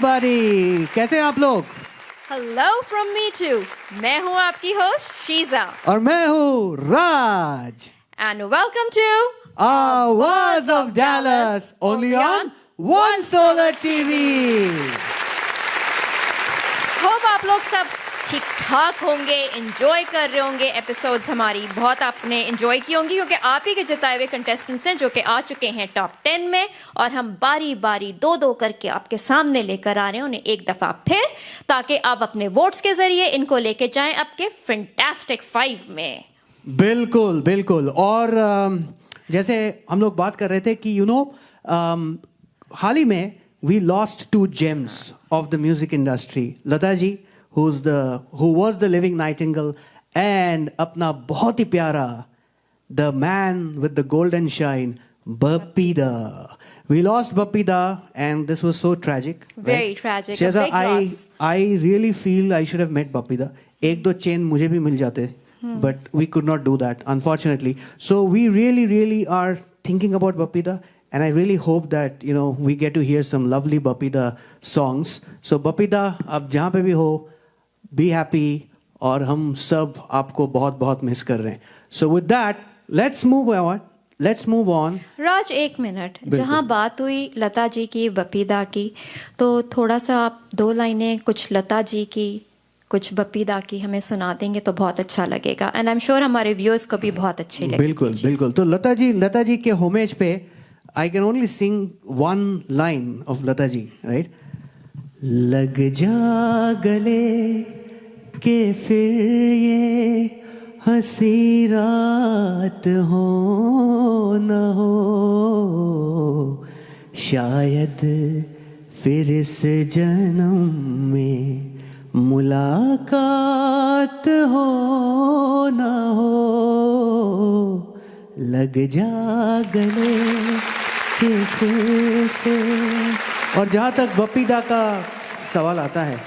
everybody. कैसे हैं आप लोग? Hello from me too. मैं हूँ आपकी होस्ट शीजा और मैं हूँ Raj. And welcome to Awaaz of Dallas, only on One Solar TV. Hope आप लोग सब ठीक ठाक होंगे, एंजॉय कर रहे होंगे एपिसोड्स हमारी। बहुत आपने एंजॉय की होंगी क्योंकि आप ही के जिताए हुए कंटेस्टेंट्स हैं जो कि आ चुके हैं टॉप 10 में, और हम बारी बारी दो करके आपके सामने लेकर आ रहे हैं उन्हें एक दफा फिर, ताकि आप अपने वोट्स के जरिए इनको लेके जाएं आपके फैंटास्टिक 5 में। बिल्कुल बिल्कुल। और जैसे हम लोग बात कर रहे थे कि हाल ही में we lost two gems of the music industry. Lata ji who was the living nightingale, and अपना बहुत ही प्यारा the man with the golden shine, Bappi Da. We lost Bappi Da and this was so tragic. Very right? tragic. Sheza, A big loss. I really feel I should have met Bappi Da. एक दो chain मुझे भी मिल जाते, but we could not do that unfortunately. So we really are thinking about Bappi Da, and I really hope that we get to hear some lovely Bappi Da songs. So Bappi Da, आप जहाँ पे भी हो, be happy, और हम सब आपको बहुत बहुत मिस कर रहे हैं. So with that, let's move on. राज एक मिनट, जहाँ बात हुई लता जी की, बप्पी दा की, तो थोड़ा सा आप दो लाइनें कुछ लता जी की कुछ बप्पी दा की हमें सुना देंगे तो बहुत अच्छा लगेगा, एंड आई एम श्योर हमारे व्यूअर्स को भी बहुत अच्छी लगेगी। बिल्कुल। तो लता जी के होमेज पे I can only sing one line of Lata ji, right? लग जा गले के फिर ये हंसी रात हो न हो, शायद फिर इस जन्म में मुलाकात हो न हो, लग जा गले के फिर से। और जहाँ तक बप्पी दा का सवाल आता है,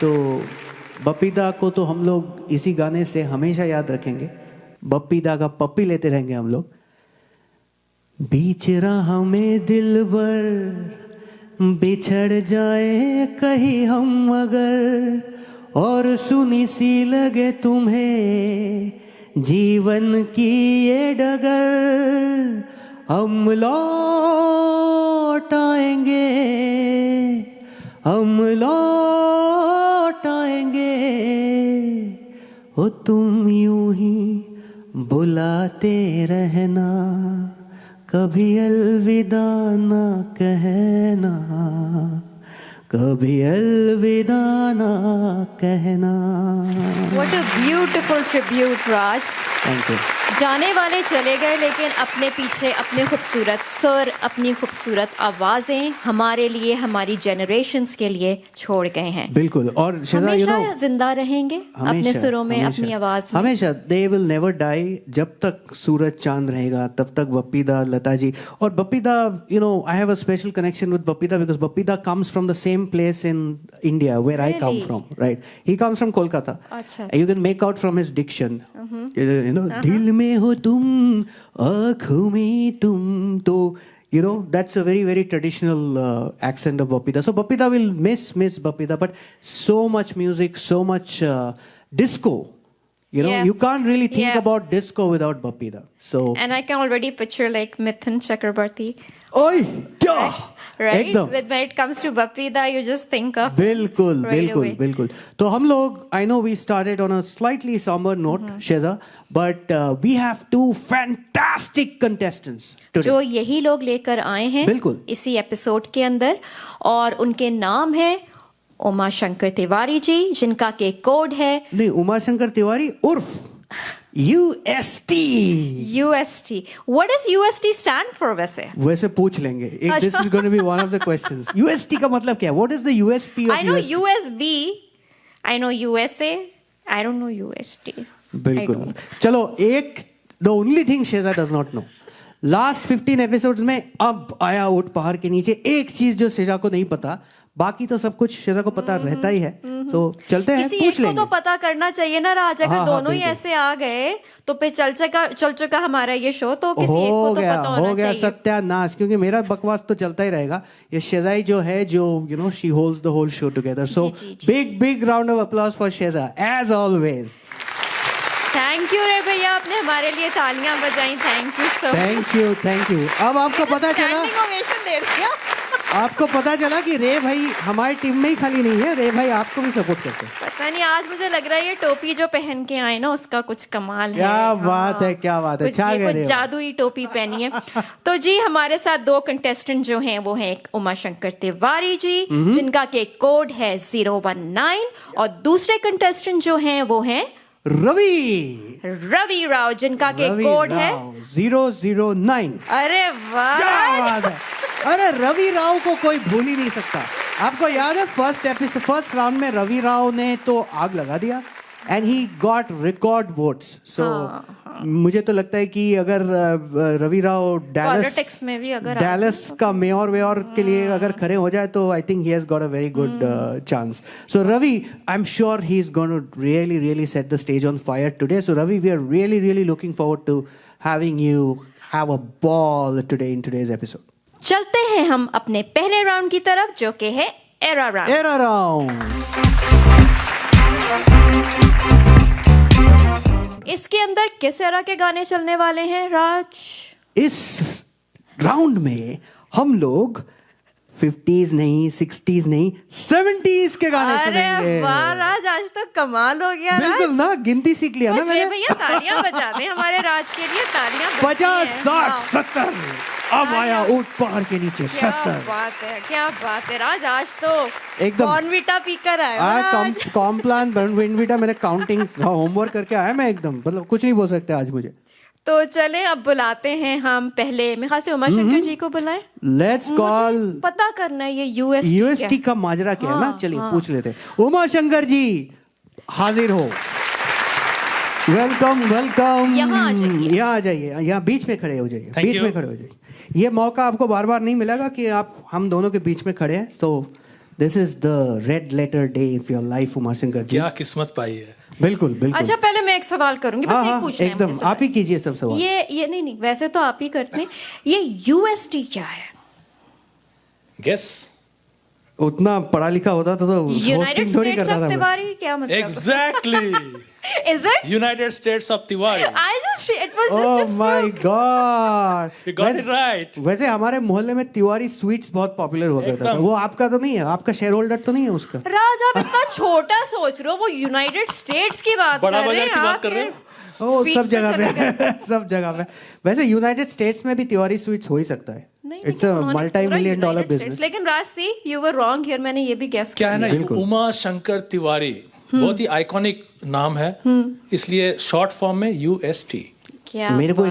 तो बप्पी दा को तो हम लोग इसी गाने से हमेशा याद रखेंगे। बप्पी दा का पप्पी लेते रहेंगे हम लोग। बीच राह में दिलबर बिछड़ जाए कहीं हम अगर, और सुनी सी लगे तुम्हें जीवन की ये डगर, हम लौट आएंगे ओ तुम यूं ही बुलाते रहना, कभी अलविदा ना कहना, कभी अलविदा ना कहना। What a beautiful tribute, Raj. Thank you. जाने वाले चले गए, लेकिन अपने पीछे अपने खूबसूरत सुर, अपनी खूबसूरत आवाजें हमारे लिए, हमारी जनरेशंस के लिए छोड़ गए हैं। बिल्कुल। और हमेशा जिंदा रहेंगे अपने सुरों में, अपनी आवाज में। हमेशा they will never die। जब तक सूरज चांद रहेगा तब तक बप्पी दा, लता जी। और बप्पी दा, I have a special connection with Bappi Da because Bappi Da comes from the same place in India where I come from, right? He comes from Kolkata. अच्छा। You can make out from his diction, दिल में हो तुम, आँखों में तुम, तो that's a very traditional accent of Bappi Da. So Bappi Da will miss Bappi Da, but so much music, so much disco. Yes. You can't really think Yes. about disco without Bappi Da. So And I can already picture like Mithun Chakrabarti. ओए क्या, Right? एकदम When it comes to Bappi Da, you just think of बिल्कुल। तो हम लोग, I know we started on a slightly somber note, Sheza, but we have two fantastic contestants today. जो यही लोग लेकर आए हैं बिल्कुल। इसी एपिसोड के अंदर, और उनके नाम है उमा शंकर तिवारी जी, जिनका के कोड है नहीं, उमा शंकर तिवारी उर्फ UST। UST। What does UST stand for वैसे पूछ लेंगे एक। This is going to be one of the questions। UST का मतलब क्या है? What is the USP of I know UST? USB, I know USA, I don't know UST। बिल्कुल। चलो, the only thing Sheza does not know, last 15 episodes में अब आया ऊंट पहाड़ के नीचे, एक चीज जो शेजा को नहीं पता, बाकी तो सब कुछ शेजा को पता रहता ही है, तो चलते हैं, किसी पूछ एक को लेंगे। तो पता करना चाहिए ना राज, अगर हाँ, दोनों ही बिल्कुल। ऐसे आ गए तो पे चल चुका हमारा ये शो, तो किसी एक को तो पता होना हो गया चाहिए। सत्यानाश, क्योंकि मेरा बकवास तो चलता ही रहेगा। ये शेजाई जो है, जो she holds the whole show together. So जी, जी, big round of applause for Sheja as always. Thank you Ray भैया, आपने हमारे लिए तालियां बजाई, thank you so much. Thank you. अब आपको पता चला, स्टैंडिंग ओवेशन दे दिया। आपको पता चला कि रे भाई हमारी टीम में ही खाली नहीं है, रे भाई आपको भी सपोर्ट करते हैं। पता नहीं, आज मुझे लग रहा है ये टोपी जो पहन के आए ना उसका कुछ कमाल है। क्या बात है, क्या बात है, छा गए रे। कुछ जादुई टोपी पहनी है। तो जी हमारे साथ दो कंटेस्टेंट जो हैं वो हैं एक उमा शंकर तिवारी जी, जिनका के कोड है 019, और दूसरे कंटेस्टेंट जो हैं वो हैं रवि राव, जिनका के कोड है 009। अरे वाह। क्या बात है। अरे रवि राव को कोई भूल ही नहीं सकता। आपको याद है फर्स्ट राउंड में रवि राव ने तो आग लगा दिया and he got record votes. So मुझे तो लगता है कि अगर रवि राव पॉलिटिक्स में भी अगर डैलस का मेयर के लिए अगर खड़े हो जाए तो I think he has got a very good chance. So Ravi, I am sure he is going to really set the stage on fire today. So Ravi, we are really looking forward to having you have a ball today in today's episode. चलते हैं हम अपने पहले round की तरफ, जो कि है एरा राउंड। इसके अंदर किस एरा के गाने चलने वाले हैं राज? इस राउंड में हम लोग 50s नहीं, 60s नहीं, 70s के गाने सुनेंगे। अरे वाह राज, आज तो कमाल हो गया। बिल्कुल ना, गिनती सीख लिया ना बस मैंने। भैया तालियां बजा दें हमारे राज के लिए, तालियां बजती 50, हैं। 60, हाँ। 70, अब आया ऊंट पहाड़ के नीचे क्या 70। क्या बात है राज, आज तो एकदम बॉर्नविटा पीकर आए हो राज। कॉम्प्लान विनविटा मैंने काउंटिंग होमवर्क करके आया मैं एकदम, मतलब कुछ नहीं बोल सकते आज मुझे। तो चलें अब बुलाते हैं हम पहले, मेरे ख्याल से उमा शंकर जी को बुलाएं। Let's call. पता करना है ये यूएसटी का माजरा क्या है ना, चलिए पूछ लेते हैं। उमा शंकर जी हाजिर हो। वेलकम। यहाँ आ जाइए, यहाँ बीच में खड़े हो जाइए, बीच में खड़े हो जाइए। ये मौका आपको बार बार नहीं मिलेगा कि आप हम दोनों के बीच में खड़े हैं। So this is the red letter day of your life Uma Shankar ji. क्या किस्मत पाई है। बिल्कुल। अच्छा पहले मैं एक सवाल करूंगी, बस एक पूछना है एकदम मुझे आप ही कीजिए सब सवाल। ये नहीं वैसे तो आप ही करते हैं। ये यूएसटी क्या है? गेस। उतना पढ़ा लिखा होता तो यूनाइटेड hosting थोड़ी स्टेट्स करता ऑफ था मैं। तिवारी, क्या मतलब? Exactly. Is it? United states of Tiwari. I just it was just oh a my fluke. God, You got it right. वैसे हमारे मोहल्ले में तिवारी स्वीट्स बहुत पॉपुलर हुआ करता था। एकदम। वो आपका तो नहीं है, आपका शेयर होल्डर तो नहीं है उसका? राज आप इतना छोटा सोच रहे हो, वो यूनाइटेड स्टेट्स की बात बड़ा कर रहे बाजार हैं की बात आप कर रहे फिर हो? ओ sweets सब जगह पे चले पे सब जगह पे। वैसे यूनाइटेड स्टेट्स में भी तिवारी स्वीट्स हो ही सकता है। It's a multi million dollar business. लेकिन राज सी यू वर रॉन्ग हियर, मैंने ये भी गेस क्या है ना, बिल्कुल। उमा शंकर तिवारी बहुत ही आइकॉनिक नाम है, इसलिए शॉर्ट फॉर्म में यूएसटी। क्या मेरे को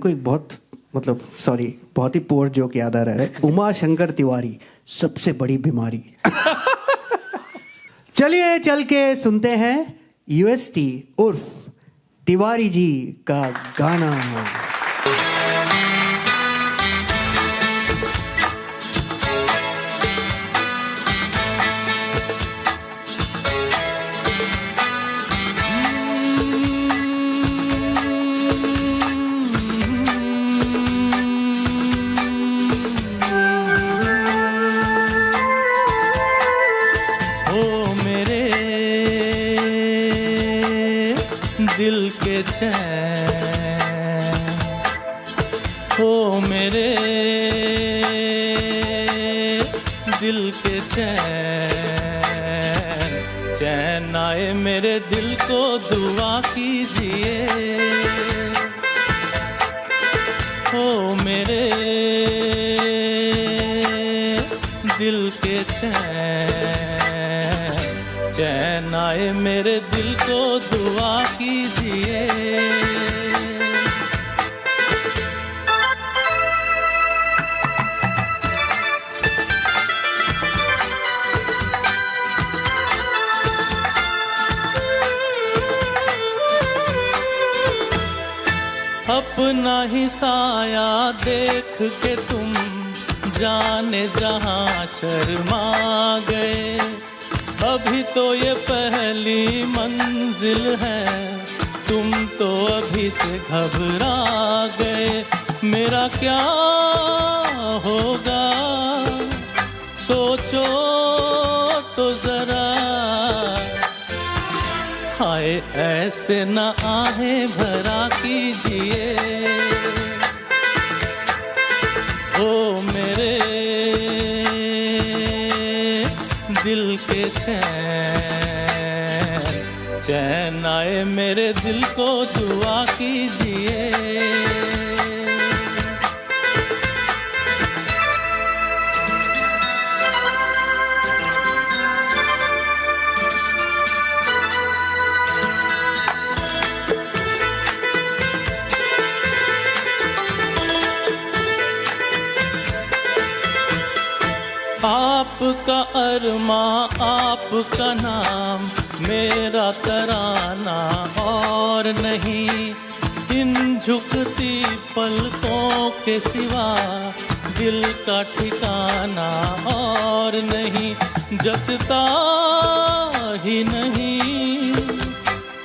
एक बहुत मतलब सॉरी बहुत ही पुअर जोक याद आ रहा है। उमा शंकर तिवारी सबसे बड़ी बीमारी। चलिए चल के सुनते हैं यूएसटी उर्फ तिवारी जी का गाना। दिल के चैन हो मेरे दिल के चैन, चैन आए मेरे दिल को दुआ कीजिए हो मेरे दिल के चैन, चैन आए मेरे दिल को दुआ कीजिए। अपना ही साया देख के तुम जाने जहां शर्मा गए, अभी तो ये पहली मंजिल है, तुम तो अभी से घबरा गए, मेरा क्या होगा सोचो तो जरा, हाय ऐसे न आहें भरा कीजिए, ओ मेरे दिल के चैन, चैन आए मेरे दिल को दुआ कीजिए। आपका अरमा आपका नाम, मेरा तराना और नहीं, इन झुकती पलकों के सिवा दिल का ठिकाना और नहीं, जचता ही नहीं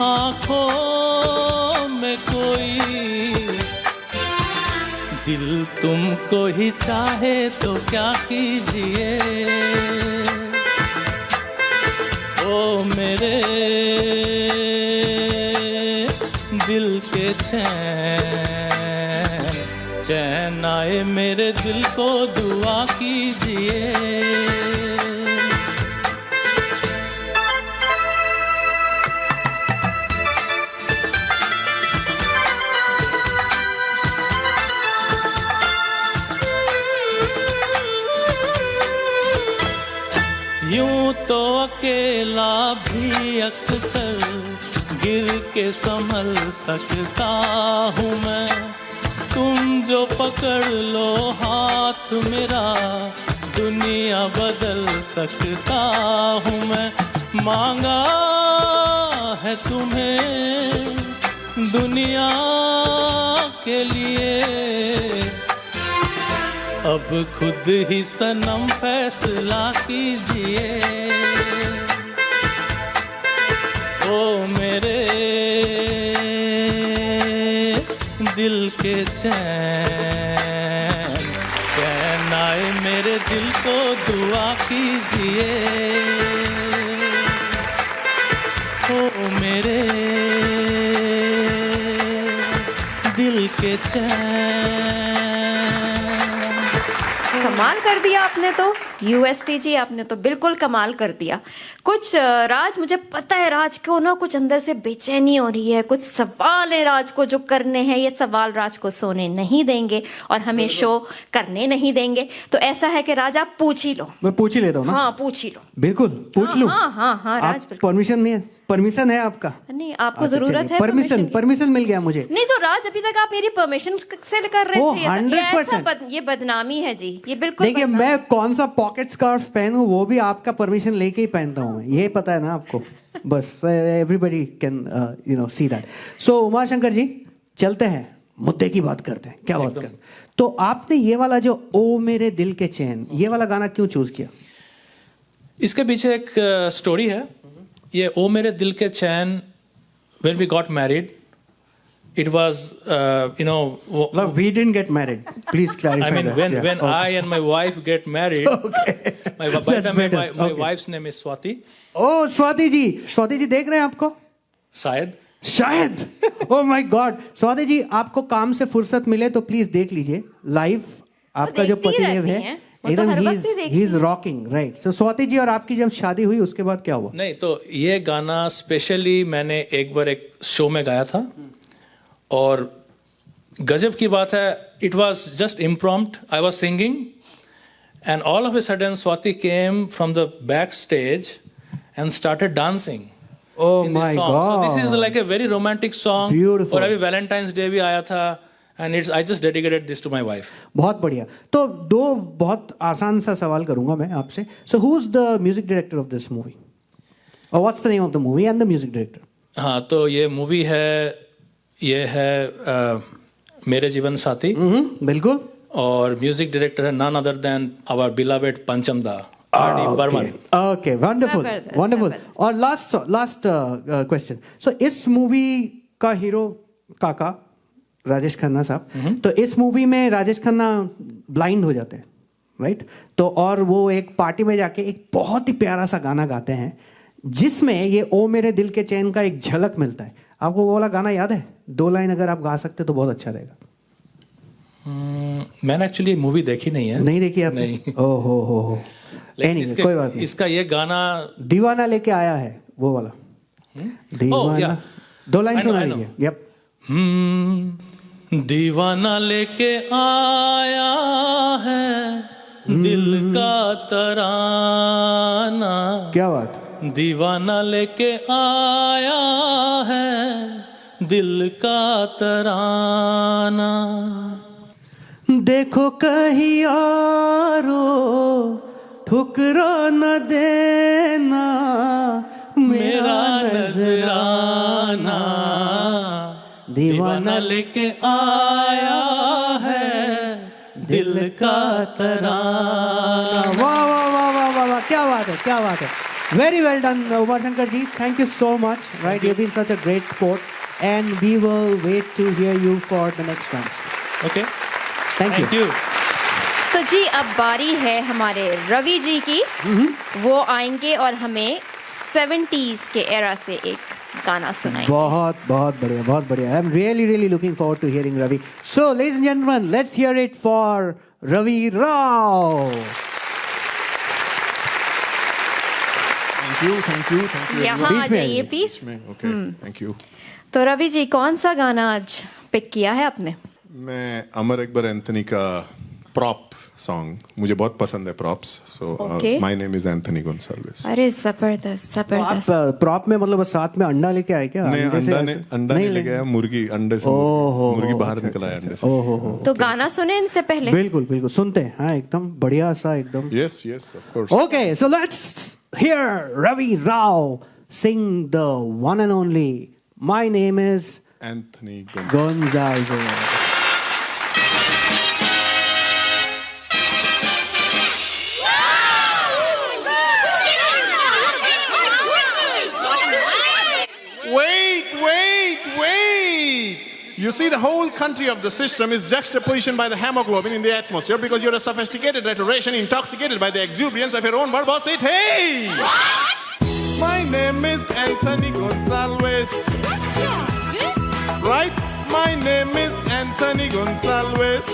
आँखों में कोई, दिल तुमको ही चाहे तो क्या कीजिए, ओ मेरे दिल के चैन, चैन आए मेरे दिल को दुआ कीजिए। यूं तो अकेला भी अक्सर गिर के संभल सकता हूँ मैं, तुम जो पकड़ लो हाथ मेरा दुनिया बदल सकता हूँ मैं, मांगा है तुम्हें दुनिया के लिए, अब खुद ही सनम फैसला कीजिए, ओ मेरे दिल के चैन, चैन आए मेरे दिल को दुआ कीजिए, ओ मेरे दिल के चैन। कमाल कर दिया आपने तो यूएसटी जी, आपने तो बिल्कुल कमाल कर दिया। कुछ राज, मुझे पता है राज को ना कुछ अंदर से बेचैनी हो रही है, कुछ सवाल है राज को जो करने हैं, ये सवाल राज को सोने नहीं देंगे और हमें शो करने नहीं देंगे, तो ऐसा है कि राज आप पूछ ही लो। मैं पूछ ही लेता हूँ ना? हाँ पूछ ही लो, बिल्कुल पूछ लूँ। हाँ हाँ हाँ राज, परमिशन नहीं है? परमिशन है आपका? नहीं, आपको जरूरत है परमिशन मिल गया मुझे। नहीं तो राज, अभी तक आप मेरी परमिशन से कर रहे थे। 100% ये बदनामी है जी, ये बिल्कुल। देखिए मैं कौन सा पॉकेट स्कार्फ पहनूं वो भी आपका परमिशन लेके ही पहनता हूं, ये पता है ना आपको, बस एवरीबॉडी कैन सी दैट। सो उमा शंकर जी, चलते हैं मुद्दे की बात करते हैं। क्या बात करते? तो आपने ये वाला जो ओ मेरे दिल के चैन, ये वाला गाना क्यों चूज किया? इसके पीछे एक स्टोरी है। ये ओ मेरे दिल के चैन, when we got married, it was Look, we didn't get married. Please clarify. I mean that. when Yeah. I and my wife get married. Okay. my wife's name is Swati. Oh, Swati ji देख रहे हैं आपको? शायद oh my God. Swati ji, आपको काम से फुर्सत मिले तो प्लीज देख लीजिए लाइव, आपका जो पतिदेव है एकदम ही इज रॉकिंग, राइट? सो स्वाति जी और आपकी जब शादी हुई उसके बाद क्या हुआ? नहीं तो ये गाना स्पेशली मैंने एक बार एक शो में गाया था और गजब की बात है, it was just impromptu, I was singing and all of a sudden Swati came from the back stage and started dancing. Oh in my this song. God! So this is like a very romantic song. Beautiful. और अभी Valentine's Day भी आया था and I just dedicated this to my wife. बहुत बढ़िया। तो दो बहुत आसान सा सवाल करूंगा मैं आपसे। So who's the music director of this movie? Or what's the name of the movie and the music director? हाँ, तो ये मूवी है, ये है मेरे जीवन साथी। बिल्कुल। और म्यूजिक डायरेक्टर है none other than our beloved पंचम दा, बर्मन। ओके, वंडरफुल जबरदस्त, वंडरफुल। जबरदस्त। और लास्ट क्वेश्चन, सो इस मूवी का हीरो काका राजेश खन्ना साहब, तो इस मूवी में राजेश खन्ना ब्लाइंड हो जाते हैं, राइट? तो और वो एक पार्टी में जाके एक बहुत ही प्यारा सा गाना गाते हैं जिसमें ये ओ मेरे दिल के चैन का एक झलक मिलता है। आपको वो वाला गाना याद है? 2 लाइन अगर आप गा सकते तो बहुत अच्छा रहेगा। मैंने एक्चुअली मूवी देखी नहीं है। नहीं देखी आपने? नहीं। ओहो हो। लेकिन कोई बात नहीं। इसका ये गाना दीवाना लेके आया है वो वाला। दीवाना, 2 लाइन I know, सुना I know. दीजिए। यप। दीवाना लेके आया है दिल का तराना, क्या बात। दीवाना लेके आया है दिल का तराना। देखो कहीं यारो ठुकरा न देना मेरा नजराना, दीवाना लेके आया है दिल का तराना। वाह वाह वाह वाह वाह वाह, क्या बात है, क्या बात है। Very well done Uma Shankar ji, thank you so much. Right, you been such a great sport and we will wait to hear you for the next round. Okay, thank you. तो जी अब बारी है हमारे रवि जी की। वो आएंगे और हमें 70s के एरा से एक गाना सुनाएंगे। बहुत बहुत बढ़िया, बहुत बढ़िया। I am really looking forward to hearing Ravi. So ladies and gentleman, let's hear it for Ravi Rao. Thank you. यहाँ आ बीच में जाइए आइए। प्लीज। Okay, thank you. तो रवि जी, कौन सा गाना आज पिक किया है आपने? मैं अमर अकबर एंथनी का प्रॉप सॉन्ग, मुझे बहुत पसंद है props, so Okay. My name is Anthony Gonsalves. अरे जबरदस्त जबरदस्त। आप प्रॉप में मतलब साथ में अंडा लेके आए क्या? नहीं, अंडे से अंडा नहीं ले गया, मुर्गी, अंडे से मुर्गी बाहर निकला है अंडे से। ओहो, तो गाना सुने इनसे पहले। बिल्कुल बिल्कुल सुनते हैं। हाँ, एकदम बढ़िया सा एकदम। Yes yes, of course. Okay, so let's hear Ravi Rao sing the one and only My Name is Anthony Gonzalez. Wait! You see, the whole country of the system is juxtapositioned by the hemoglobin in the atmosphere because you're a sophisticated rhetorician intoxicated by the exuberance of your own verbosity. Hey! My name is Anthony Gonsalves. Right? My name is Anthony Gonsalves.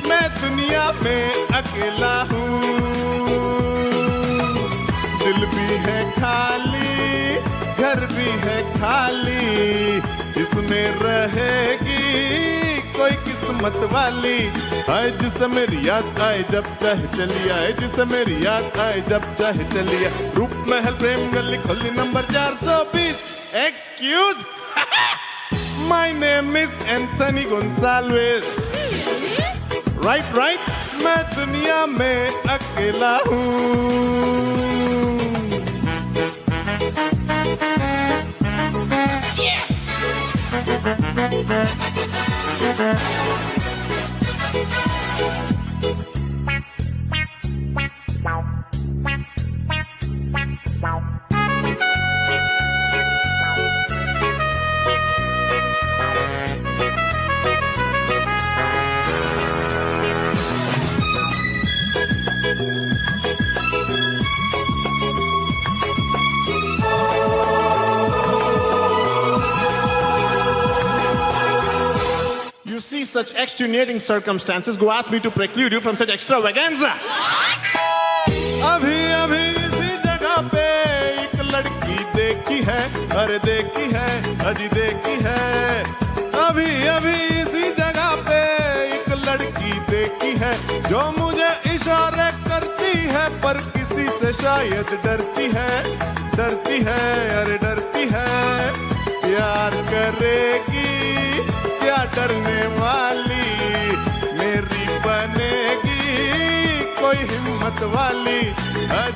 मैं दुनिया में अकेला हूँ, दिल भी है खाली, घर भी है खाली, इसमें रहेगी कोई किस्मत वाली। आए जिसे मेरी याद आए जब चाहे चली आए, जिसे मेरी याद आए जब चाहे चली आए। रूप महल प्रेम गली खोली number 420। Excuse, my name is Anthony Gonsalves. Right, मैं दुनिया में अकेला हूँ। You see such extenuating circumstances go ask me to preclude you from such extravaganza. अभी अभी इसी जगह पे एक लड़की देखी है, अरे देखी है, अजी देखी है। अभी अभी इसी जगह पे एक लड़की देखी है जो मुझे इशारे करती है पर किसी से शायद डरती है, अरे डरती है। प्यार करेगी क्या डरने वाली, मेरी बनेगी कोई हिम्मत वाली।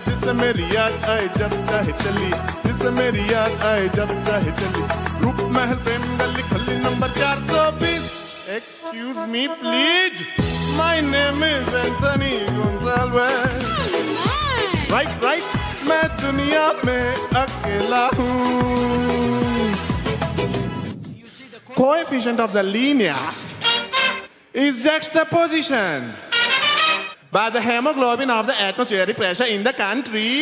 जिसे मेरी याद आए जब चाहे चली, जिसे मेरी याद आए जब चाहे चली। रूप महल प्रेम गली खली number 420। excuse me please. My name is Anthony Gonsalves. Right, मैं दुनिया में अकेला हूँ. Coefficient of the linear is juxtaposition by the hemoglobin of the atmospheric pressure in the country.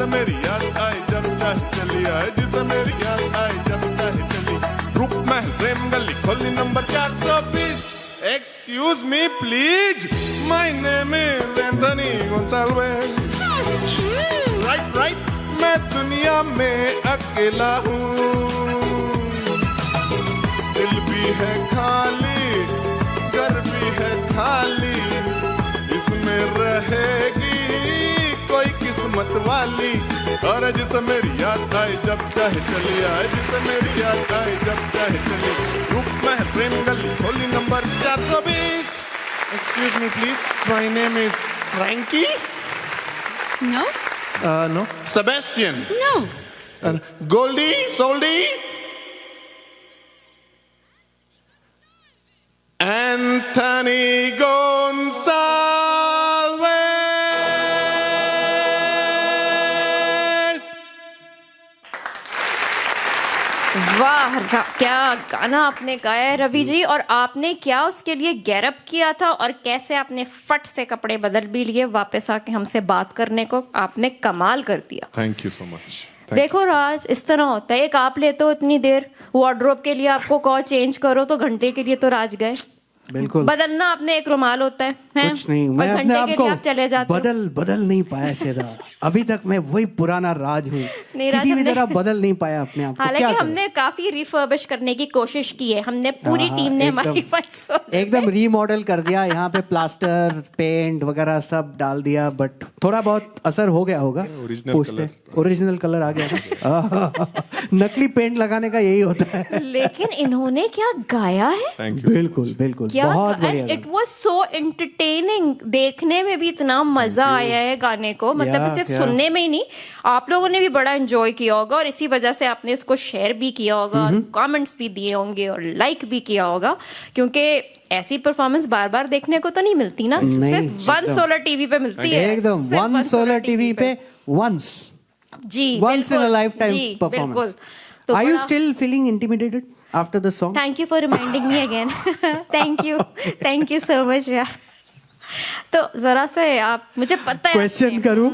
मेरी याद आई जब चाहे चली आए, जिसे मेरी याद आई जब चाहे चली. रूप में प्रेम गली खोली number 420. Excuse me please, my name is Anthony Gonsalves. Right, मैं दुनिया में अकेला हूँ. दिल भी है खाली, घर भी है खाली, इसमें रहेगी कोई किस्मत वाली. और जिसे मेरी याद आए जब चाहे चली आए, जिसे मेरी याद आए जब चाहे चली. रूप में प्रेम गली खोली number 420. Excuse me please, my name is Frankie. No? No. Sebastian. No. Goldie, Soldy. Anthony Gonsalves. वाह, क्या गाना आपने गाया है रवि जी. और आपने क्या उसके लिए गैरअप किया था, और कैसे आपने फट से कपड़े बदल भी लिए वापस आके हमसे बात करने को. आपने कमाल कर दिया. Thank you so much. देखो राज, इस तरह होता है. एक आप लेते हो इतनी देर वार्डरोब के लिए, आपको कॉल चेंज करो तो घंटे के लिए तो राज गए. बिल्कुल. बदलना आपने एक रुमाल होता है, हैं? कुछ नहीं, और मैं अपने घंटे आप के को लिए आप चले जाते हो. बदल नहीं पाया शेरा. अभी तक मैं वही पुराना राज हूँ. नहीं, राज, किसी भी हमने- तरह बदल नहीं पाया अपने आप को. हालांकि क्या करें? हमने काफी रिफर्बिश करने की कोशिश की है. हमने पूरी हाँ, टीम ने एकदम- हमारी एकदम रीमॉडल कर दिया. यहाँ पे प्लास्टर, पेंट वगैरह सब डाल दिया, बट थोड़ा बहुत असर हो गया होगा. पूछते ओरिजिनल कलर आ गया था. नकली पेंट लगाने का यही होता है. लेकिन इन्होंने क्या गाया है. Thank you. बिल्कुल बिल्कुल, क्या बहुत बढ़िया. It was so entertaining. देखने में भी इतना मजा आया है गाने को. मतलब या, सिर्फ क्या? सुनने में ही नहीं, आप लोगों ने भी बड़ा एंजॉय किया होगा, और इसी वजह से आपने इसको शेयर भी किया होगा, कमेंट्स भी दिए होंगे और लाइक भी किया होगा. क्योंकि ऐसी परफॉर्मेंस बार बार देखने को तो नहीं मिलती ना. नहीं, सिर्फ वन सोलर टीवी पे मिलती है. एकदम सिर्फ वन सोलर टीवी पे वंस जी, once in a lifetime जी, performance. बिल्कुल. तो Are you बड़ा- still feeling intimidated after the song? Thank you for reminding me again. Thank you so much. तो जरा से आप, मुझे पता है क्वेश्चन करूं,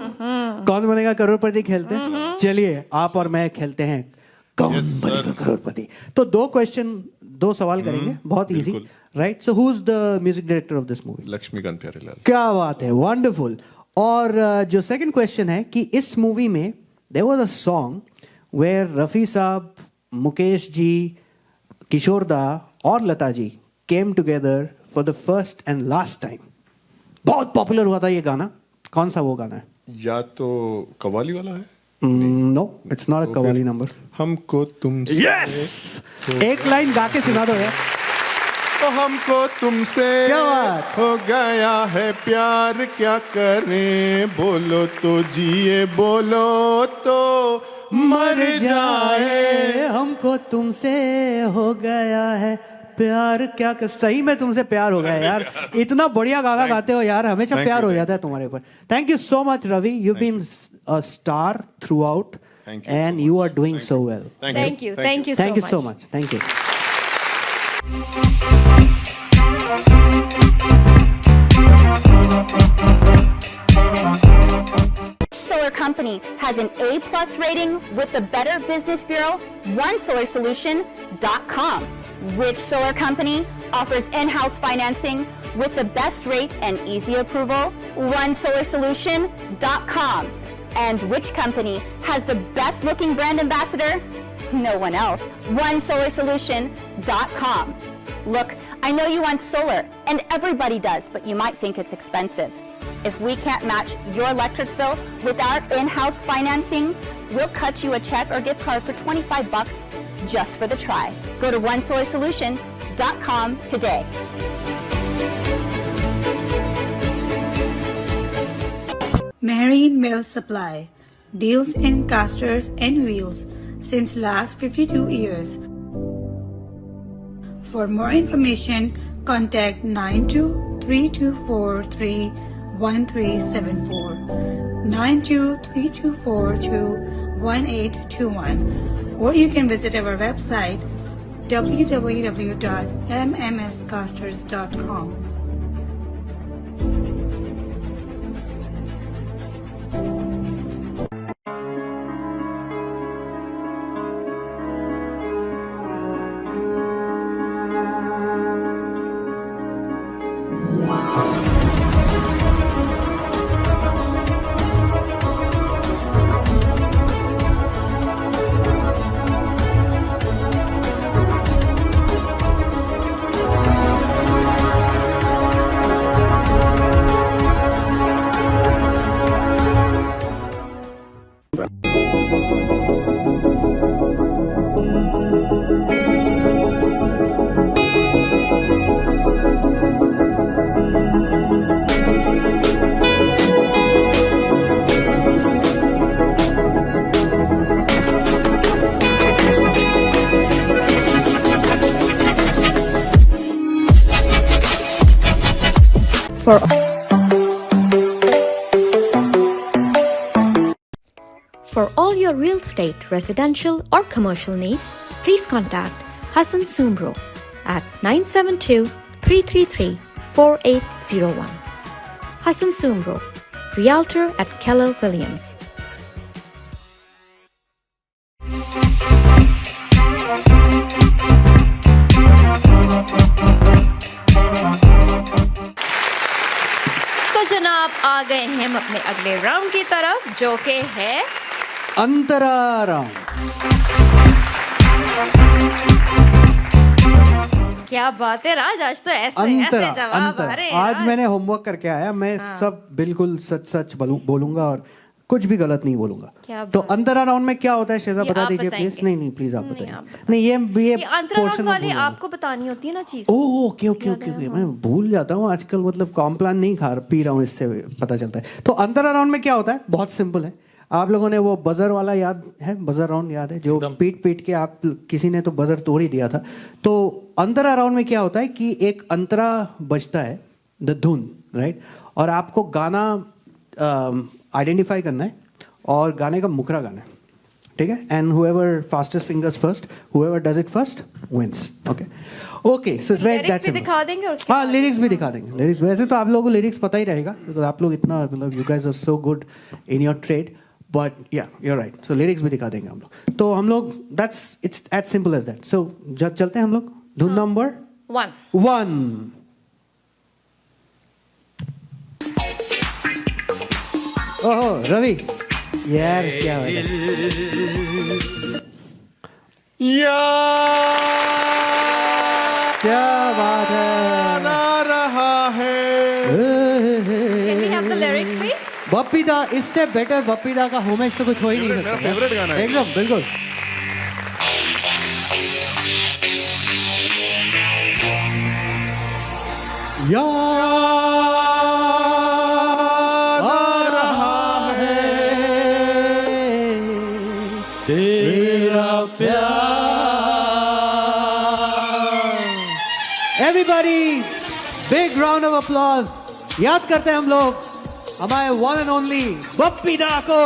कौन बनेगा करोड़पति खेलते हैं. चलिए आप और मैं खेलते हैं कौन बनेगा करोड़पति. तो दो सवाल करेंगे, बहुत easy. Right, so who is the music director of this movie? Laxmikant Pyarelal. क्या बात है, वंडरफुल. और जो सेकंड क्वेश्चन है कि इस मूवी में there was a song where Rafi Sahab, Mukesh ji, Kishore Da और Lata ji came together for the first and last time. बहुत पॉपुलर हुआ था ये गाना. कौन सा वो गाना है? या तो कवाली वाला है. No, it's not a qawwali number. हमको तुम यस, एक लाइन गा के सुना दो यार. तो हमको तुमसे क्या बात? हो गया है प्यार, क्या करें, बोलो तो जिए, बोलो तो मर जाए। हमको तुमसे हो गया है प्यार, क्या सही में तुमसे प्यार हो गया यार। इतना बढ़िया गाना गाते हो यार, हमेशा Thank प्यार you, हो thank जाता है तुम्हारे ऊपर। Thank you so much Ravi, you been a star throughout Thank you so and much. You are doing so well. Thank you thank you so much, thank you. Solar Company has an A+ rating with the Better Business Bureau, OneSolarSolution.com. Which solar company offers in-house financing with the best rate and easy approval? OneSolarSolution.com. And which company has the best looking brand ambassador? No one else. OneSolarSolution.com. Look, I know you want solar, and everybody does, but you might think it's expensive. If we can't match your electric bill with our in-house financing, we'll cut you a check or gift card for $25 just for the try. Go to OneSolarSolution.com today. Marine Mill Supply deals in casters and wheels since last 52 years. For more information, contact 9232431374, 9232421821, or you can visit our website www.mmscasters.com. For all your real estate, residential or commercial needs, please contact Hassan Sumro at 972-333-4801. Hassan Sumro, Realtor at Keller Williams. तो जनाब आ गए हैं हम अपने अगले round की तरफ, जो कि है अंतरा राउंड। क्या बात है राज, आज तो ऐसे अंतरा, ऐसे जवाब आ अंतरा। रहे हैं आज यार। मैंने होमवर्क करके आया, मैं सब बिल्कुल सच सच बोलूंगा और कुछ भी गलत नहीं बोलूंगा। क्या तो बात अंतरा राउंड में क्या होता है शेजा, ये बता आप दीजिए प्लीज। बताएंगे। नहीं नहीं प्लीज आप नहीं, बताइए। आप बताइए। नहीं ये अंतरा राउंड portion वाली में आपको बतानी होती है ना चीज। Oh okay okay okay okay, मैं भूल जाता हूँ आजकल, मतलब कॉम्प्लान नहीं खा पी रहा हूँ, इससे पता चलता है। तो अंतरा राउंड में क्या होता है, बहुत सिंपल है। आप लोगों ने वो बजर वाला याद है, बजर राउंड याद है, जो पीट पीट के आप किसी ने तो बजर तोड़ ही दिया था। तो अंतरा राउंड में क्या होता है कि एक अंतरा बजता है, द धुन, राइट, और आपको गाना आइडेंटिफाई करना है और गाने का मुकरा गाना है, ठीक है। And whoever fastest fingers first, whoever does it first wins. Okay okay, so it's very lyrics भी दिखा देंगे और उसके हाँ, बाद लिरिक्स भी दिखा देंगे। लिरिक्स वैसे तो आप लोगों को लिरिक्स पता ही रहेगा, तो आप लोग इतना, मतलब you guys are so good in your trade, but yeah you are right. So lyrics भी दिखा देंगे हम लोग। तो हम लोग that's it's as simple as that. So जब चलते हैं हम लोग धुन नंबर 1। 1। ओहो रवि यार, क्या बात है। क्या बात है। आ रहा है। Can we have the lyrics please? Bappida, इससे बेटर बप्पीदा का होमेज तो कुछ हो ही नहीं Favorite, सकता। मेरा favorite गाना है। एकदम बिल्कुल। याद आ रहा है तेरा Everybody, big round of applause. याद करते हैं हम लोग हमारे one and only बप्पी दा को.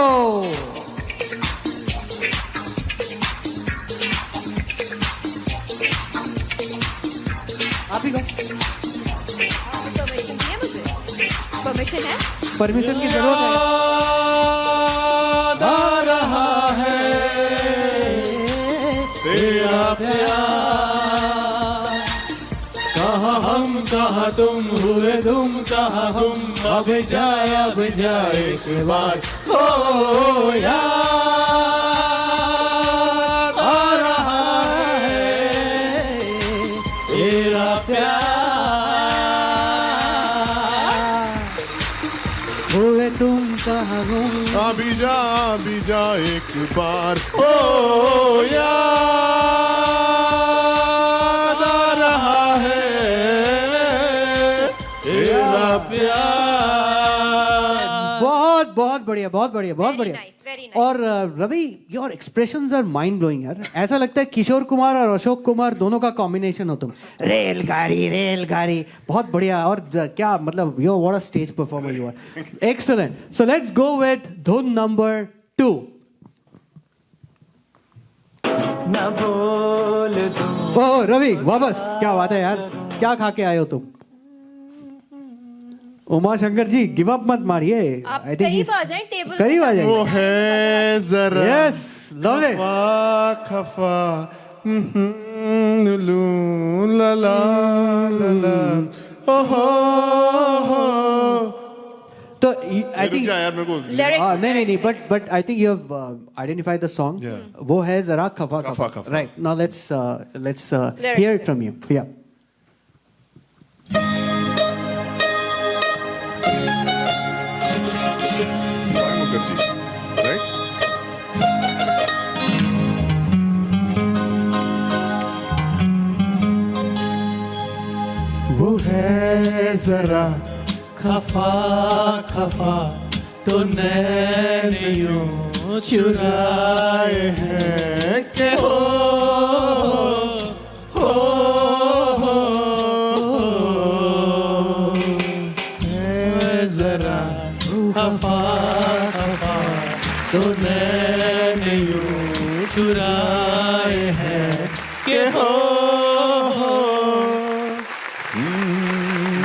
आप ही को परमिशन है? परमिशन की जरूरत है. याद आ रहा है तेरा प्यार कहाँ हम कहाँ तुम हुए तुम कहाँ हम अब जाए एक बार ओ याद आ रहा है तेरा प्यार हुए तुम कहाँ गुम. अभी जा एक बार ओ याद आ रहा है तेरा प्यार. बहुत बहुत बढ़िया, बहुत बढ़िया, बहुत Very बढ़िया. nice, very nice. और Ravi, your expressions are mind blowing यार. ऐसा लगता है किशोर कुमार और अशोक कुमार दोनों का कॉम्बिनेशन हो तुम. रेलगाड़ी बहुत बढ़िया. और क्या मतलब, yo what a stage performer you are. Excellent. So let's go with धुन नंबर 2. ओह रवि, वापस. क्या बात है यार, क्या खा के आए हो तुम? उमा शंकर जी, गिव अप मत मारिए. आप I think करीब he's- आ जाएं टेबल करीब आ वो जाएंगे. है जरा यस, लवली. खफा लू ला ला ला ला ओहो तो आई रुक थिंक जा यार मेरे को Lyrics नहीं but I think you have identified the song. Yeah. वो है जरा खफा खफा. Right. Now let's hear it from you. या मुखर्जी राइट वो है जरा खफा तो नैन यूं चुराए है के हो है जरा खफा तो नैन यूं चुराए हैं के हो.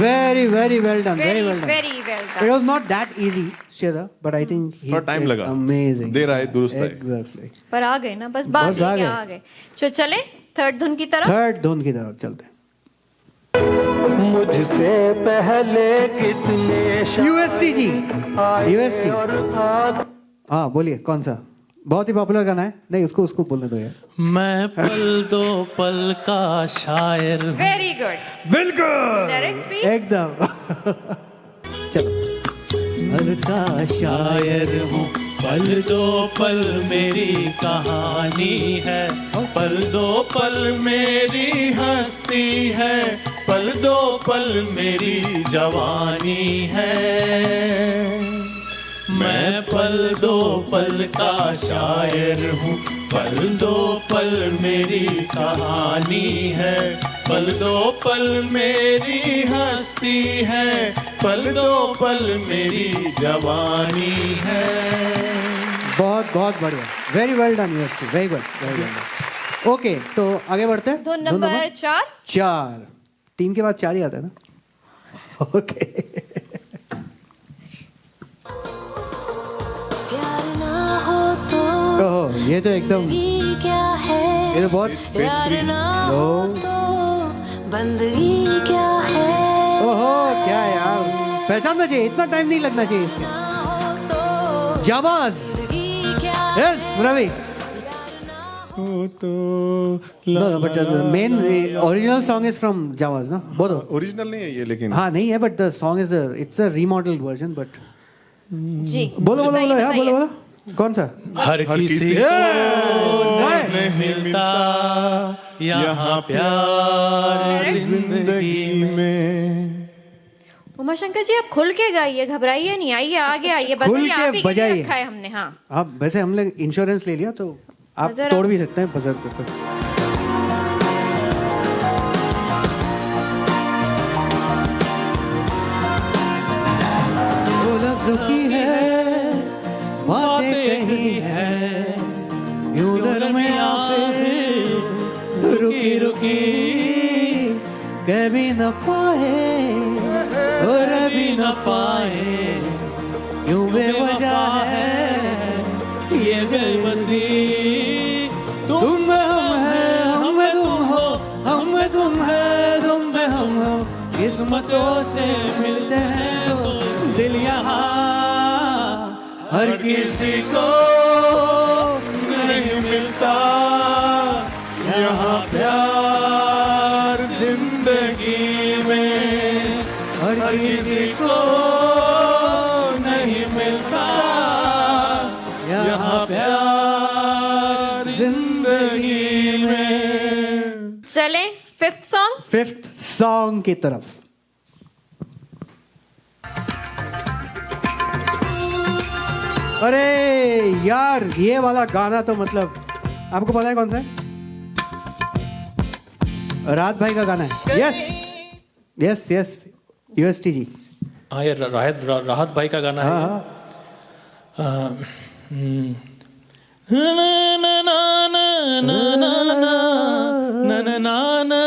Very very well done. Very well done. very well It done. was not that easy, Sheza, but I think he थोड़ा टाइम did लगा. amazing. देर आए, दुरुस्त आए. Exactly. पर आ गए ना, बस बात बस है आ कि गए. आ गए. तो चले थर्ड धुन की तरफ. थर्ड धुन की तरफ चलते हैं. मुझसे पहले कितने UST जी, UST. हाँ बोलिए, कौन सा? बहुत ही पॉपुलर गाना है. नहीं, उसको बोलने दो यार. मैं पल दो पल का शायर हूँ. Very good. बिल्कुल. Lyrics please. एकदम. चलो. पल का शायर हूँ. पल दो पल मेरी कहानी है. पल दो पल मेरी हस्ती है. पल दो पल मेरी जवानी है. मैं पल दो पल का शायर हूँ. पल दो पल मेरी कहानी है. पल दो पल मेरी हस्ती है. पल दो पल मेरी जवानी है. बहुत बहुत बढ़िया. Very well done UST. Very good, very well done. Okay, तो आगे बढ़ते हैं. धुन नंबर 4. 4. 3 के बाद 4 ही आता है ना. ओके. प्यार ना हो तो ओह, ये तो एकदम, ये क्या है, ये तो बहुत. प्यार ना हो तो बंदगी क्या है, ओहो, क्या यार, पहचानना चाहिए. इतना टाइम नहीं लगना चाहिए इसमें. ना हो तो जाबाज. बंदगी क्या यस रवि. तो No, but the main original song is from Javas, ना? बोलो. ओरिजिनल नहीं है ये लेकिन हाँ नहीं है, but the song is it's a remodeled version, but जी. बोलो बताइए, यार, बताइए. बोलो. कौन सा? हर किसी किसी को Right. नहीं मिलता यहाँ प्यार जिंदगी जिंदगी में. में उमाशंकर जी आप खुल के गाइए, घबराइए नहीं, आइए आगे आइए, खुल बताइए, के आप ही के लिए बजाइए। रखा है हमने। हाँ आप वैसे हमने इंश्योरेंस ले लिया तो आप बजर तोड़ आप- भी सकते हैं बजर को। वो लफ्ज़ों की है बातें कही है यूं दरमिया फिर रुकी रुकी कह भी न पाए और भी न पाए यूं बेवजह है ये बेबसी तुम में हम है हम में तुम हो हम में तुम है तुम में हम हो किस्मतों से मिलते हैं तो दिल यहाँ हर किसी को नहीं मिलता यहाँ प्यार जिंदगी में हर किसी को नहीं मिलता यहाँ प्यार जिंदगी में। चलें फिफ्थ सॉन्ग। फिफ्थ सॉन्ग की तरफ। अरे यार ये वाला गाना तो मतलब आपको पता है कौन सा है? राहत भाई का गाना है। यस यस यस यूएसटी जी। हाँ ये राहत भाई का गाना हाँ है। हाँ ना ना ना ना ना ना ना ना ना ना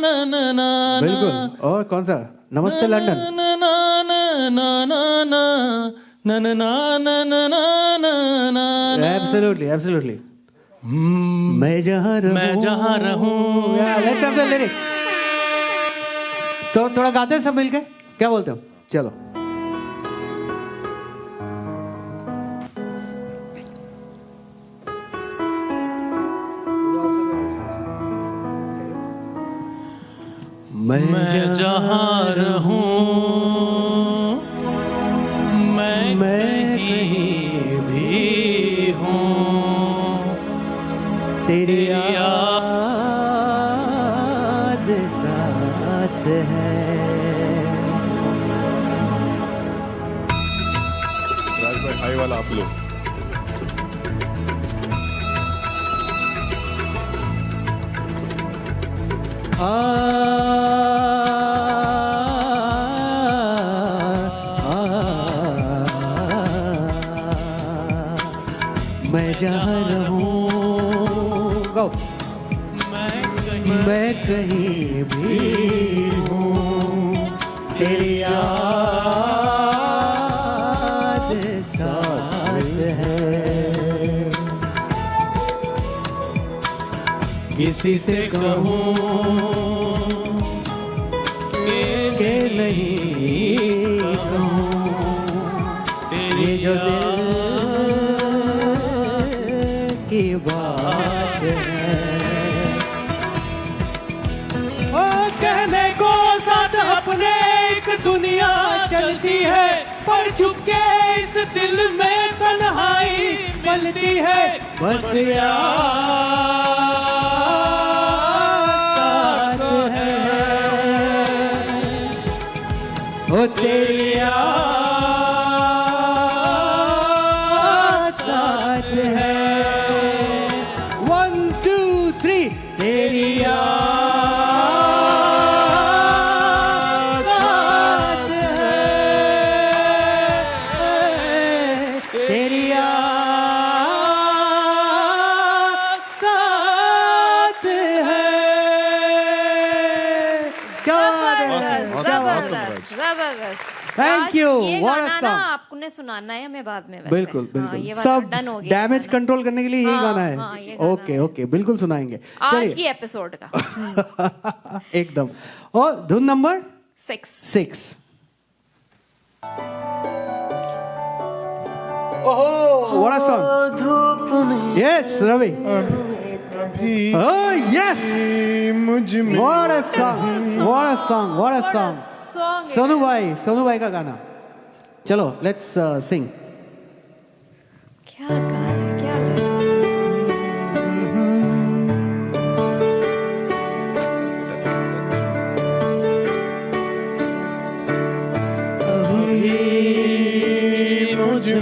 ना ना ना बिल्कुल। और कौन सा? नमस्ते लंदन। ना ना ना ना ना ना ना ना ना ना ना ना ना ना एब्सोल्युटली एब्सोल्युटली। मैं जहाँ रहूं। Let's have the lyrics. तो थोड़ा गाते हैं सब मिलके, क्या बोलते हो? चलो। मैं जहाँ रहूं मैं कहीं भी हूँ तेरी याद साथ है। राज भाई हाई वाला आप लोग। मैं जहाँ रहूं गो मैं कहीं भी हूँ तेरी याद साथ है। किसी से कहूँ के नहीं कहूँ ये जो दिल की बात है। ओ कहने को साथ अपने एक दुनिया चलती है पर चुपके इस दिल में तन्हाई पलती है। बस याद साथ है ओ तेरी याद साथ है। 1 2 3 तेरी याद साथ है तेरी याद साथ है। क्या बात है? जबरदस्त जबरदस्त। Thank आज you. ये What a गाना ना song. आपने सुनाना है हमें बाद में वैसे। बिल्कुल हाँ, बिल्कुल ये वाला सब डन हो गया डैमेज गाना। कंट्रोल करने के लिए यही हाँ, गाना हाँ, है। ये गाना ओके ओके बिल्कुल सुनाएंगे। आज चलिए की एपिसोड का एकदम। और धुन नंबर 6। 6। ओहो what a song. Yes Ravi. Oh yes मुझ में what a song what a song what a song. Sonu भाई का गाना। चलो लेट्स सिंग। क्या गाना है, क्या lyrics?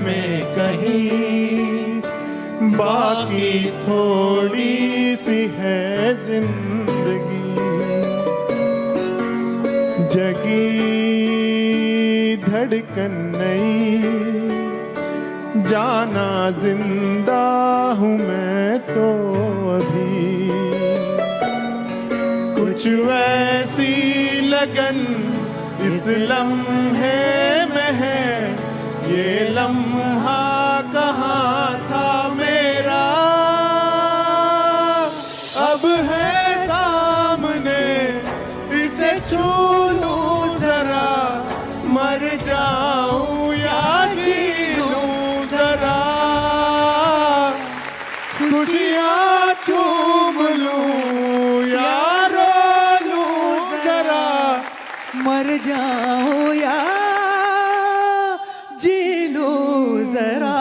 में कहीं, बाकी थोड़ी सी है जिंदगी। जगी धड़कन नई, जाना जिंदा हूँ मैं तो अभी। कुछ वैसी लगन इस लम्हे में है, ये लम्हा कहाँ था मेरा, अब है सामने, इसे छू लूं जरा, मर जाऊं या जी लूं जरा, खुशियाँ चूम लूं या रो लूं जरा, मर जाऊं या जी लूं जरा।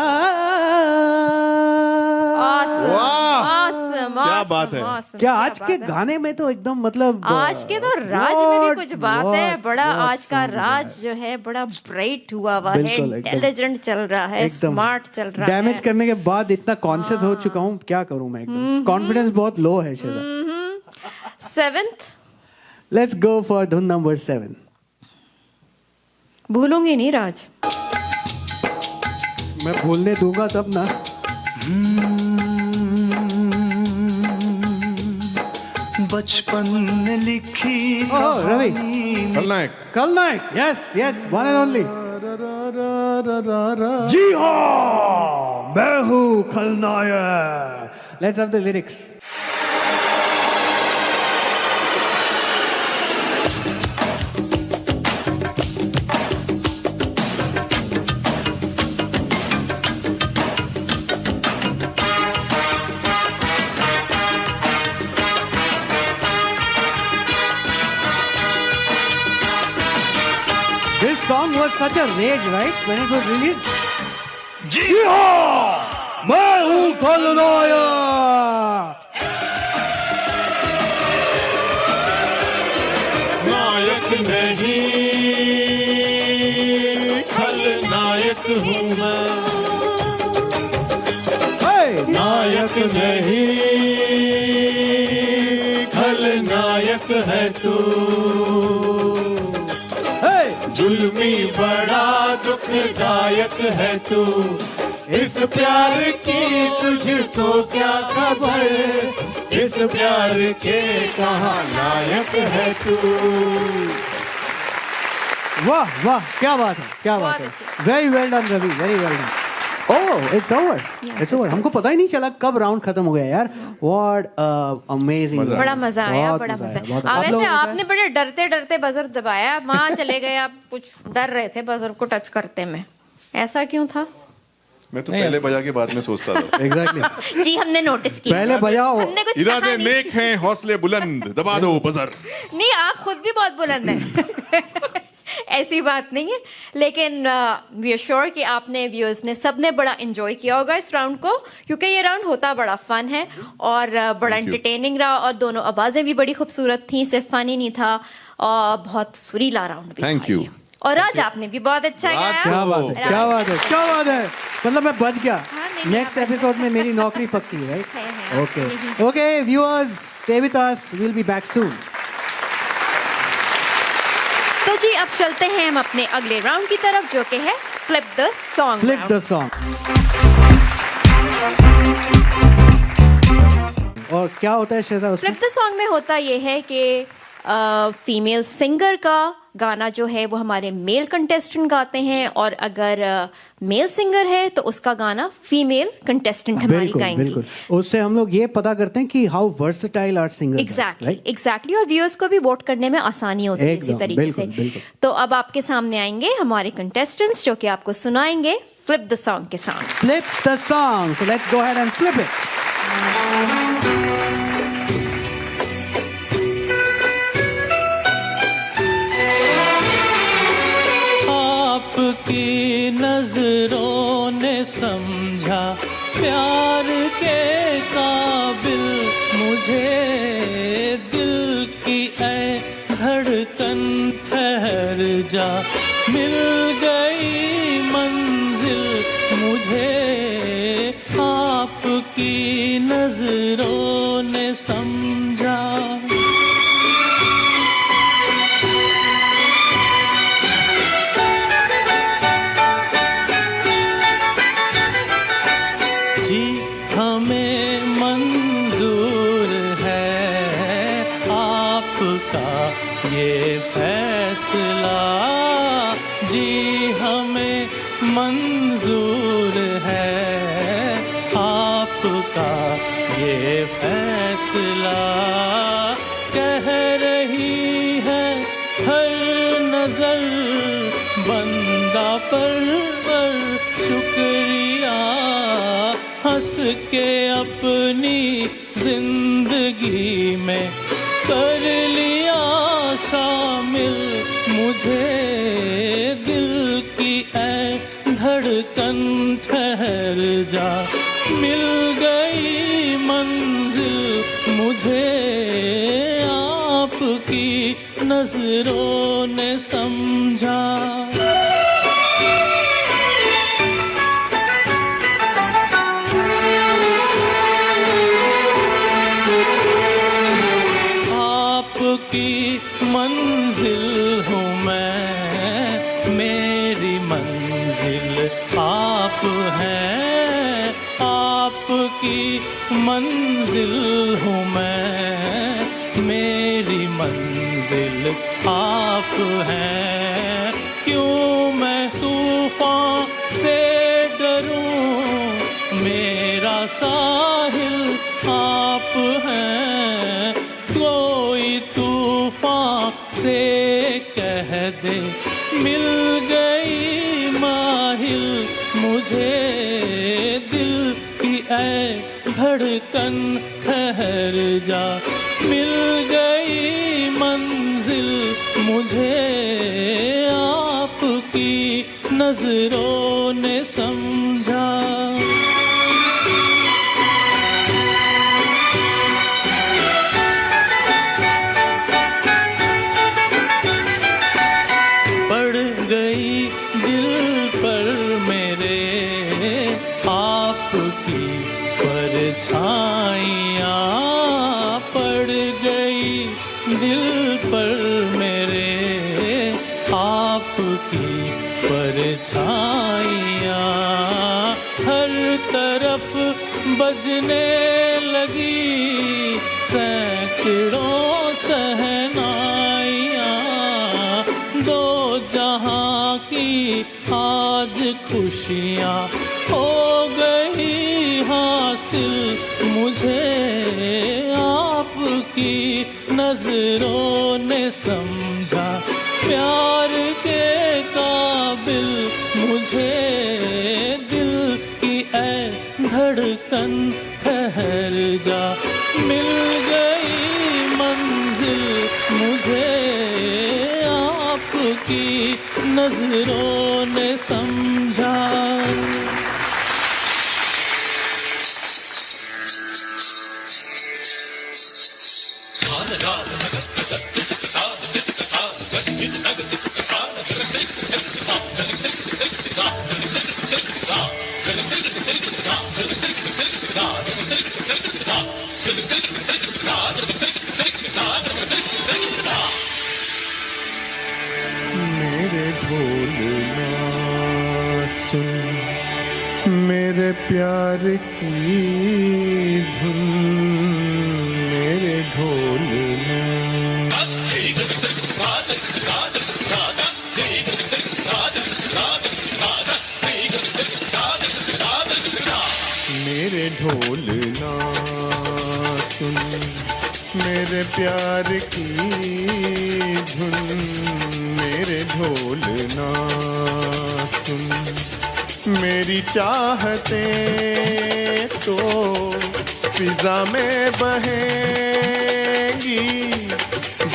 क्या बात है। क्या आज के गाने में तो एकदम मतलब आज के तो राज में भी कुछ बात है। बड़ा आज का राज जो है बड़ा ब्राइट हुआ है, इंटेलिजेंट चल रहा है, स्मार्ट चल रहा है। डैमेज करने के बाद इतना कॉन्शियस हो चुका हूँ, क्या करूँ मैं, एकदम कॉन्फिडेंस बहुत लो है शेजा। 7th, लेट्स गो फॉर धुन नंबर 7। भूलूंगी नहीं राज। मैं भूलने दूंगा तब ना। बचपन ने लिखी Ravi Khalnayak, Khalnayak, yes yes, one and only. जी हाँ, मैं हूँ Khalnayak. Let's have the lyrics. This song was such a rage, right? When it was released. जी हाँ, मैं हूँ खलनायक। नायक नहीं, खलनायक हूँ मैं। नायक नहीं, खलनायक है तू। जुल्मी बड़ा दुखदायक है तू, इस प्यार की तुझको क्या खबर, इस प्यार के कहाँ लायक है तू। वाह वाह, क्या बात है, क्या बात है। Very well done Ravi, very well done. Oh, it's over, it's over. हमको पता ही नहीं चला कब राउंड खत्म हो गया यार। What amazing. बड़ा मजा आया, बड़ा मजा आया। वैसे आपने बड़े डरते डरते बजर दबाया, वहां चले गए आप, कुछ डर रहे थे बजर को टच करते में, ऐसा क्यों था? मैं तो पहले बजा के बाद में सोचता था। एग्जैक्टली जी, हमने नोटिस किया। पहले बजाओ। हमने कुछ इरादे नेक हैं, हौसले बुलंद, दबा दो बजर। नहीं, आप खुद भी बहुत बुलंद हैं। ऐसी बात नहीं है, लेकिन वी आर श्योर कि आपने, व्यूअर्स ने, सबने बड़ा एंजॉय किया होगा इस राउंड को, क्योंकि ये राउंड होता बड़ा फन है और बड़ा एंटरटेनिंग रहा, और दोनों आवाजें भी बड़ी खूबसूरत थी, सिर्फ फन ही नहीं था, और बहुत सुरीला राउंड भी। Thank you. और आज आपने भी बहुत अच्छा गाया। क्या बात है, क्या बात है, क्या बात है। मतलब मैं बच गया। नहीं, नेक्स्ट एपिसोड में मेरी नौकरी पक्की है, राइट? है। Okay okay viewers, stay with us, we will be back soon. तो जी, अब चलते हैं हम अपने अगले राउंड की तरफ, जो कि है flip the song. Flip the song. और क्या होता है शेजा उसमें? फ्लिप द सॉन्ग में होता ये है कि फीमेल सिंगर का गाना जो है वो हमारे मेल कंटेस्टेंट गाते हैं, और अगर मेल सिंगर है तो उसका गाना फीमेल कंटेस्टेंट हमारी गाएंगी। बिल्कुल, उससे हम लोग ये पता करते हैं कि how versatile are singers. Exactly, और व्यूअर्स को भी वोट करने में आसानी होती है इसी तरीके से। तो अब आपके सामने आएंगे हमारे कंटेस्टेंट्स, जो कि आपको सुनाएंगे फ्लिप द सॉन्ग के song. Flip the song, so let's go ahead and flip it. आपकी नजरों ने समझा प्यार के काबिल मुझे, दिल की ऐ धड़कन ठहर जा, मिल गई मंजिल आपकी नजरों ने समझा। जी हमें मंजूर है आपका ये फैसला, जी हमें मंजूर है आपका ये फैसला। कह रही है हर नजर बंदा पर शुक्रिया, हंस के अपनी जिंदगी में कर लिया शामिल मुझे। दिल की ऐ धड़कन ठहर जा, मिल गई मंजिल मुझे, आपकी नजरों ने समझा। आपकी मंजिल हूँ मैं, मेरी मंजिल आप हैं। आपकी मंजिल हूँ मैं, मेरी मंजिल आप हैं। क्यों मैं तूफान से डरूं, मेरा साहिल आप हैं। कोई तूफान से कह दे मिल गई माहिल मुझे। दिल की ऐ धड़कन ठहर जा, मिल गई मंजिल मुझे, आपकी नजरों ने समझा। दिल पर मेरे आपकी परछाइयाँ, हर तरफ बजने लगी सैकड़ों शहनाइयाँ। दो जहाँ की आज खुशियाँ हो गई हासिल मुझे, आपकी नजरों ने समझा। प्यार के काबिल मुझे, दिल की ऐ धड़कन ठहर जा, मिल गई मंजिल मुझे, आपकी नजरों ने समझा। मेरे ढोलना सुन, मेरे प्यार की धुन, मेरे ढोलना। मेरे ढोलना सुन, मेरे प्यार की धुन, मेरे ढोलना सुन। मेरी चाहतें तो फिजा में बहेंगी,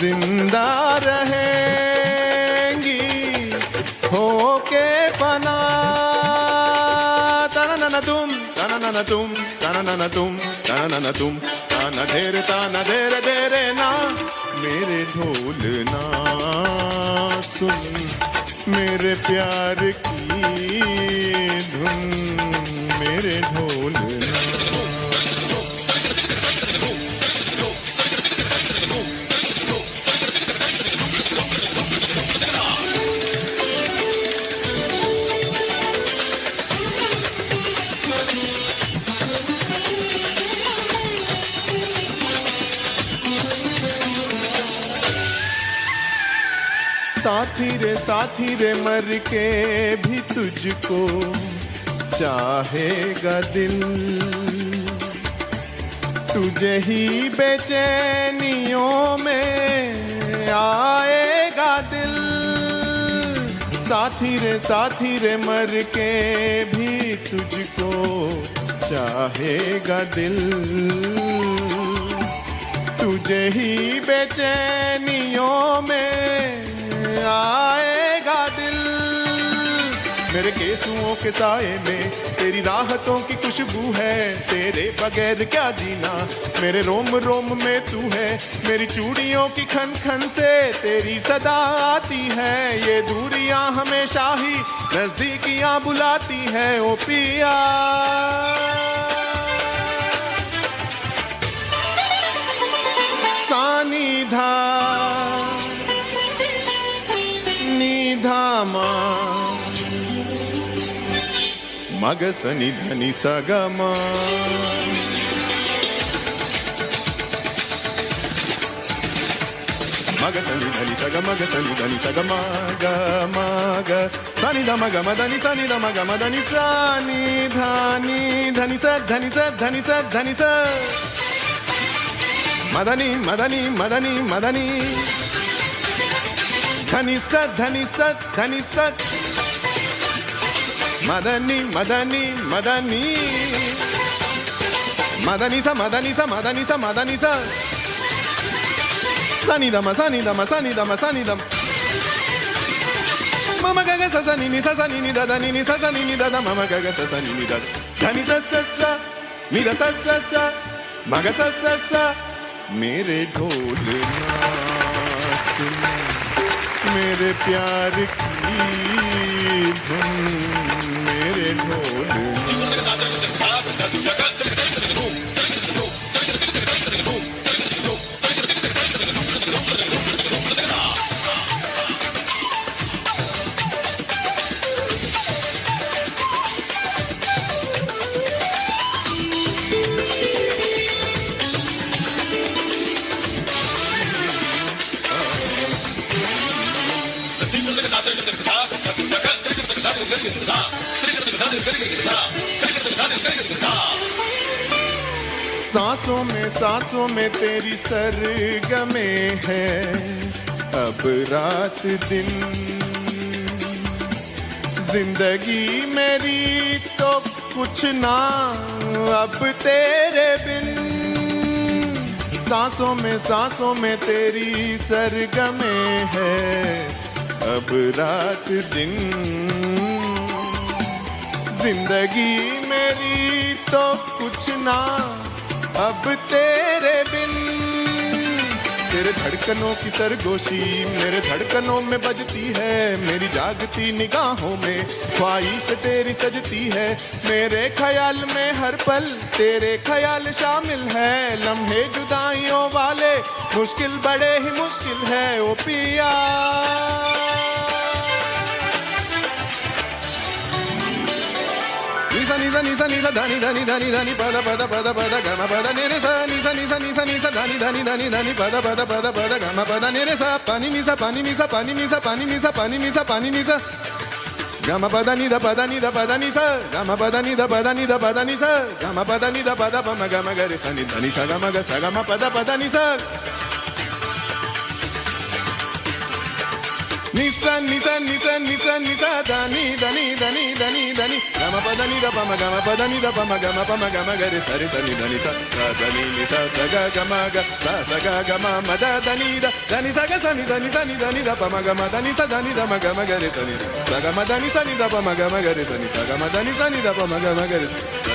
जिंदा रहेंगी होके फना। ताना तुम, ताना तुम, ताना तुम, ताना तुम, ताना धेरे धेरे ना। मेरे ढोलना सुन, मेरे प्यार की धुन, मेरे ढोलना। साथी रे मर के भी तुझको चाहेगा दिल, तुझे ही बेचैनियों में आएगा दिल। साथी रे मर के भी तुझको चाहेगा दिल, तुझे ही बेचैनियों में आएगा दिल। मेरे केसुओं के साए में तेरी राहतों की खुशबू है, तेरे बगैर क्या जीना, मेरे रोम रोम में तू है। मेरी चूड़ियों की खन खन से तेरी सदा आती है, ये दूरियां हमेशा ही नजदीकियां बुलाती है। ओ पिया सानिधा निधामा मग सनि धनि सगमा, मग सनि धनि सग मग सनि धनि सगमा ग मग सनि ध मग मदनि सनि ध मग मदनि सनि धनि धनि स धनि स धनि स धनि स मदनि मदनि मदनि मदनि धनि स धनि स धनि स मदनी मदनी मदनी मदनी सा मदनी सा मदनी सा मदनी सा सनि दम सनि दम सनि दम सनि दम मम गग स सनि नि स सनि नि द द नि नि स सनि नि द द मम गग स सनि नि द धनि स स स नि द स स स मग स स स। मेरे ढोल ना सुन मेरे प्यार की धुन, मेरे ढोल सांसों में तेरी सरगमे है, अब रात दिन जिंदगी मेरी तो कुछ ना अब तेरे बिन। सांसों में तेरी सरगमे है, अब रात दिन जिंदगी मेरी तो कुछ ना अब तेरे बिन। तेरे धड़कनों की सरगोशी मेरे धड़कनों में बजती है, मेरी जागती निगाहों में ख्वाहिश तेरी सजती है। मेरे ख्याल में हर पल तेरे ख्याल शामिल है, लम्हे जुदाइयों वाले मुश्किल बड़े ही मुश्किल है। ओ पिया निसा निसा निसा धनी धनी धनी धनी पद पद पद पद गम पद निरे सा निसा निसा निसा निसा धनी धनी धनी धनी पद पद पद पद गम पद निरे सा पानी निसा पानी निसा पानी निसा पानी निसा पानी निसा पानी निसा गम पद नि द पद नि द पद निसा गम पद नि द पद नि द पद निसा गम पद नि द पद पम गम गरे सा नि धनी सा गम ग सा गम पद पद निसा निसा निसा निसा निसा निसा धनी धनी धनी धनी धनी गम पद नि द पम गम पद नि द पम गम गरे सरे धनी धनी सा धनी निसा स ग गम ग सा ग गम मद धनी द धनी सा ग सनि धनी सनि धनी द पम गम धनी सा धनी द म गम गरे सनि सा गम धनी सनि द पम गम गरे सनि सा गम धनी सनि द पम गम गरे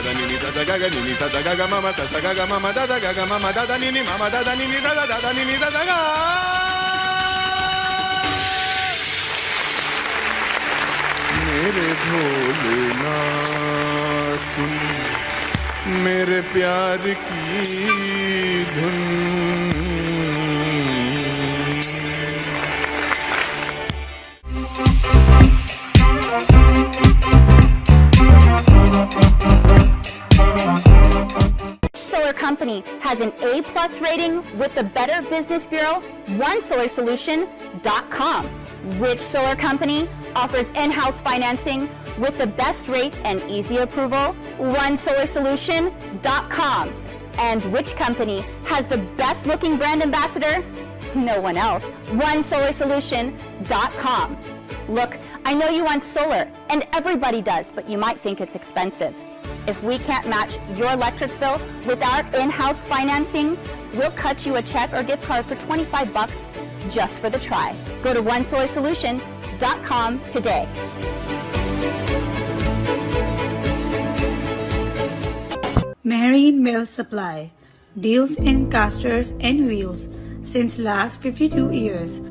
धनी निसा द ग नि निसा द ग गम म स ग गम म द ग गम म द धनी नि म द धनी निसा द धनी निसा द ग। मेरे ढोल ना सुन मेरे प्यार की धुन। Solar Company has an A+ rating with the Better Business Bureau, OneSolarSolution.com. Which solar company offers in-house financing with the best rate and easy approval? OneSolarSolution.com. And which company has the best looking brand ambassador? No one else. OneSolarSolution.com. Look, I know you want solar, and everybody does, but you might think it's expensive. If we can't match your electric bill with our in-house financing, we'll cut you a check or gift card for $25 just for the try. Go to OneSolarSolution.com today. Marine Mill Supply deals in casters and wheels since last 52 years.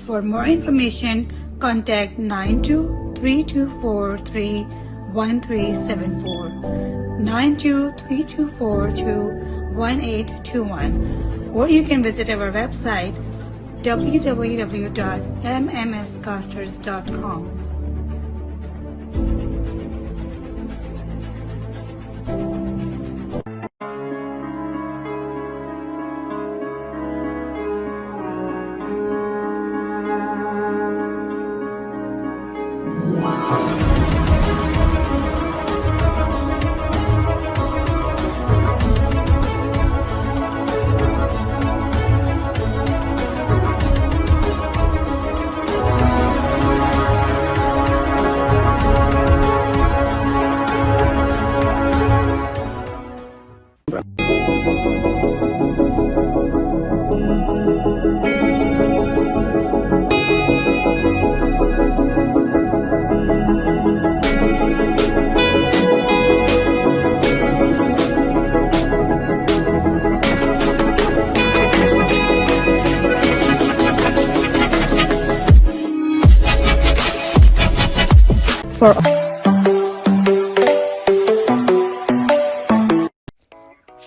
For more information, contact 9232431374, 9232421821, or you can visit our website www.mmscasters.com.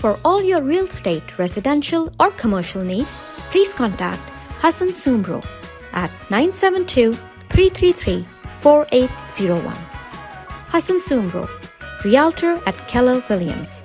For all your real estate, residential or commercial needs, please contact Hassan Sumro at 972-333-4801. Hassan Sumro, Realtor at Keller Williams.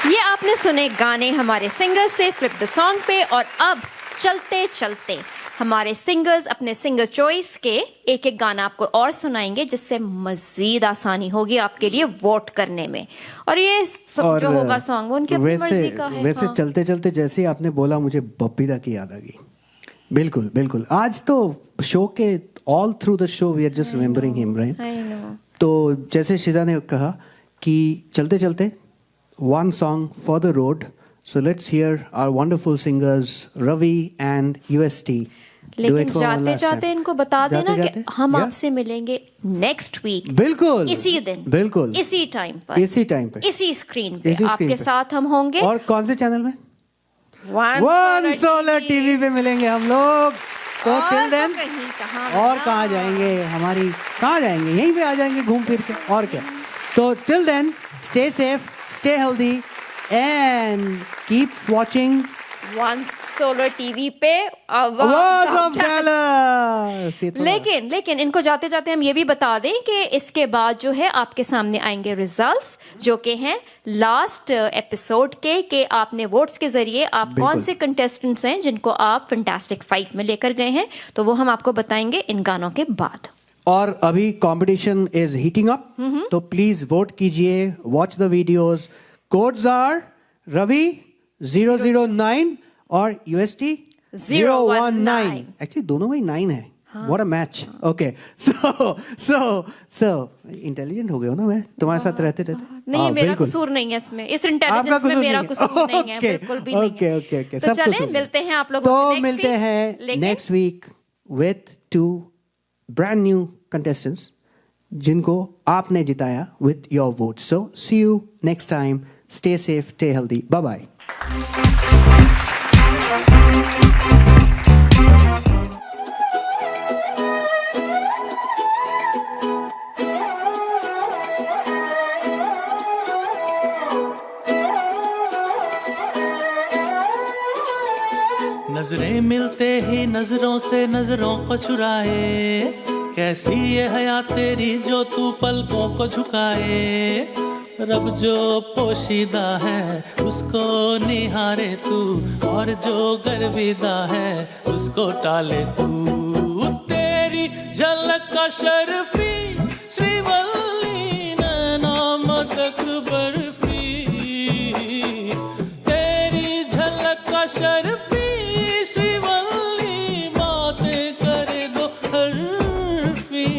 ये आपने सुने गाने हमारे singers से flip the song पे, और अब चलते चलते हमारे सिंगर्स अपने सिंगर चॉइस के एक एक गाना आपको और सुनाएंगे, जिससे मजीद आसानी होगी आपके लिए वोट करने में। और ये जो होगा सॉन्ग वो उनकी अपनी मर्जी का है। वैसे चलते चलते जैसे ही आपने बोला, मुझे बपीदा की याद आ गई। बिल्कुल बिल्कुल, आज तो शो के all through the show we are just remembering him, right? तो जैसे शिजा ने कहा कि चलते चलते one song for the road. So let's hear our wonderful singers Ravi and UST. लेकिन जाते जाते इनको बता देना कि हम आपसे मिलेंगे नेक्स्ट वीक, बिल्कुल इसी दिन, बिल्कुल इसी टाइम पर, इसी स्क्रीन पे आपके साथ हम होंगे। और कौन से चैनल में? वन सोलर टीवी पे मिलेंगे हम लोग। So till then, और कहाँ जाएंगे? हमारी कहाँ जाएंगे? यहीं पे आ जाएंगे घूम फिर के, और क्या। तो till then, stay safe, stay healthy and keep watching One Solar TV पे Awards of Dallas। लेकिन इनको जाते जाते हम ये भी बता दें कि इसके बाद जो है आपके सामने आएंगे रिजल्ट्स, जो कि हैं लास्ट एपिसोड के, कि आपने वोट्स के जरिए आप कौन से कंटेस्टेंट्स हैं जिनको आप फैंटास्टिक 5 में लेकर गए हैं, तो वो हम आपको बताएंगे इन गानों के बाद। और अभी कंपटीशन इज हीटिंग अप, तो प्लीज वोट कीजिए, watch the videos. Codes are Ravi 009 और UST 019। एक्चुअली दोनों में 9 है। What a match. Okay, so intelligent हो गए हो ना मैं तुम्हारे साथ रहते नहीं, मेरा कसूर नहीं है इसमें, इस इंटेलिजेंस में मेरा कसूर नहीं है, बिल्कुल भी नहीं है। ओके, तो चलें, मिलते हैं आप लोगों से मिलते हैं next week with 2 brand new contestants जिनको आपने जिताया with your votes. So see you next time. Stay safe, stay healthy. Bye bye. नजरें मिलते ही नजरों से नजरों को चुराए, कैसी ये हया तेरी जो तू पलकों को झुकाए। रब जो पोशीदा है उसको निहारे तू, और जो गर्विदा है उसको टाले तू। तेरी झलक का शर्फी श्रीवल्ली नैना मदक बर्फी, तेरी झलक का शर्फी श्रीवल्ली बातें करे दो हर्फी।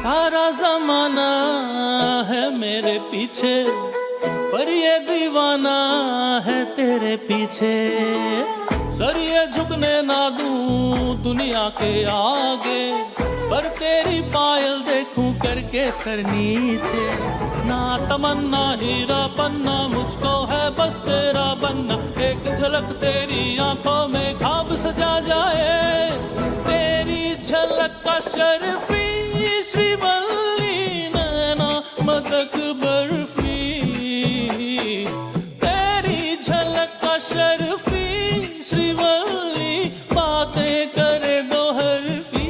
सारा जमाना है मेरे पीछे, पर ये दीवाना है तेरे पीछे। सर ये झुकने ना दूं दुनिया के आगे, पर तेरी पायल देखूं करके सर नीचे। ना तमन्ना हीरा पन्ना मुझको है बस तेरा बनना, एक झलक तेरी आंखों में ख्वाब सजा जाए। तेरी झलक का शर्फी श्रीवल्ली नैना मदक बर्फी, तेरी झलक का शर्फी श्रीवल्ली बातें करे दो हर्फी।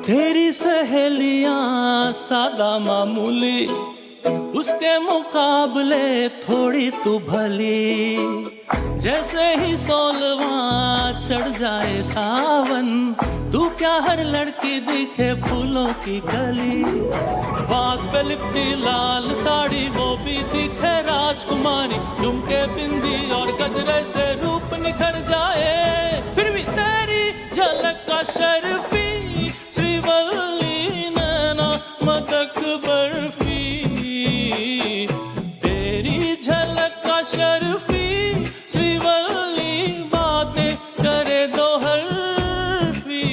तेरी सहेलियां सादा मामूली, उसके मुकाबले थोड़ी तू भली। जैसे ही सोलवां चढ़ जाए सावन, तू क्या हर लड़की दिखे फूलों की कली। बांस पे लिपटी लाल साड़ी वो भी दिखे राजकुमारी, झुमके बिंदी और गजरे से रूप निखर जाए। फिर भी तेरी झलक का शर्फी श्रीवल्ली नैना मदक बर्फी, तेरी झलक का शर्फी श्रीवल्ली बातें करे दो हर्फी।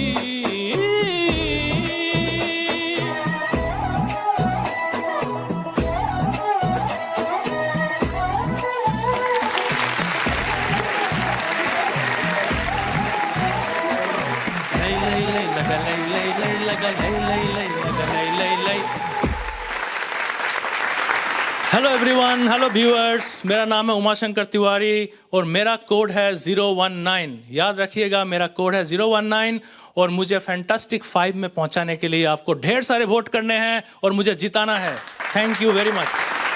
हेलो एवरीवन, हेलो व्यूअर्स, मेरा नाम है उमाशंकर तिवारी और मेरा कोड है 019। याद रखिएगा, मेरा कोड है 019 और मुझे फैंटास्टिक 5 में पहुंचाने के लिए आपको ढेर सारे वोट करने हैं और मुझे जिताना है। Thank you very much.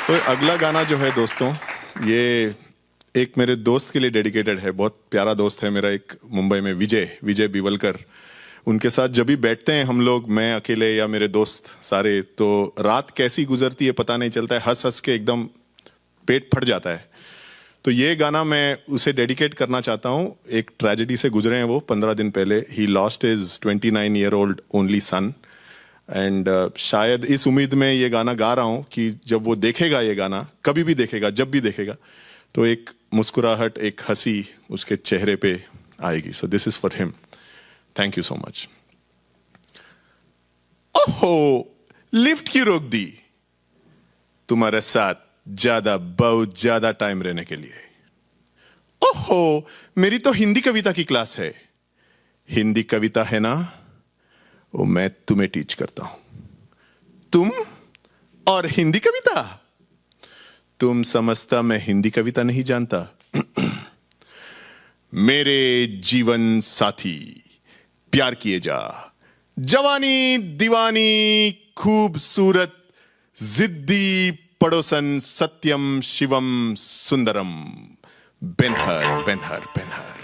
तो अगला गाना जो है दोस्तों, ये एक मेरे दोस्त के लिए डेडिकेटेड है। बहुत प्यारा दोस्त है मेरा एक मुंबई में, विजय बिवलकर। उनके साथ जब भी बैठते हैं हम लोग, मैं अकेले या मेरे दोस्त सारे, तो रात कैसी गुजरती है पता नहीं चलता है। हंस हंस के एकदम पेट फट जाता है। तो ये गाना मैं उसे डेडिकेट करना चाहता हूँ। एक ट्रेजेडी से गुजरे हैं वो 15 दिन पहले। He lost his 29-year-old only son. And शायद इस उम्मीद में ये गाना गा रहा हूँ कि जब वो देखेगा ये गाना, कभी भी देखेगा, जब भी देखेगा, तो एक मुस्कुराहट, एक हंसी उसके चेहरे पे आएगी। सो this is for him. Thank you so much. ओहो, लिफ्ट क्यों रोक दी तुम्हारे साथ बहुत ज्यादा टाइम रहने के लिए? ओहो, मेरी तो हिंदी कविता की क्लास है। हिंदी कविता है ना, वो मैं तुम्हें टीच करता हूं। तुम और हिंदी कविता? तुम समझता मैं हिंदी कविता नहीं जानता। मेरे जीवन साथी प्यार किए जा, जवानी दीवानी खूबसूरत जिद्दी पड़ोसन सत्यम शिवम सुंदरम, बेनहर बेनहर बेनहर।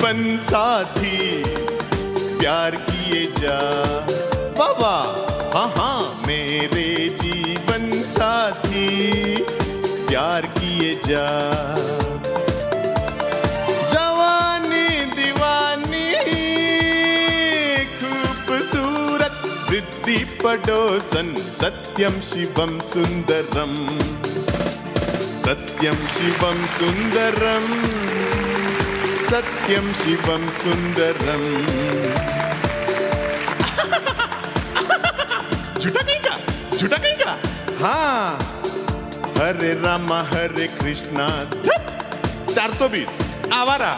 जीवन साथी प्यार किए जा बाबा, हाँ हाँ मेरे जीवन साथी प्यार किए जा। जवानी दीवानी खूबसूरत जिद्दी पड़ोसन सत्यम शिवम सुंदरम, सत्यम शिवम सुंदरम, सत्यम शिवम सुंदरम। झूठा कहीं का हाँ। हरे रामा हरे कृष्णा 420 आवारा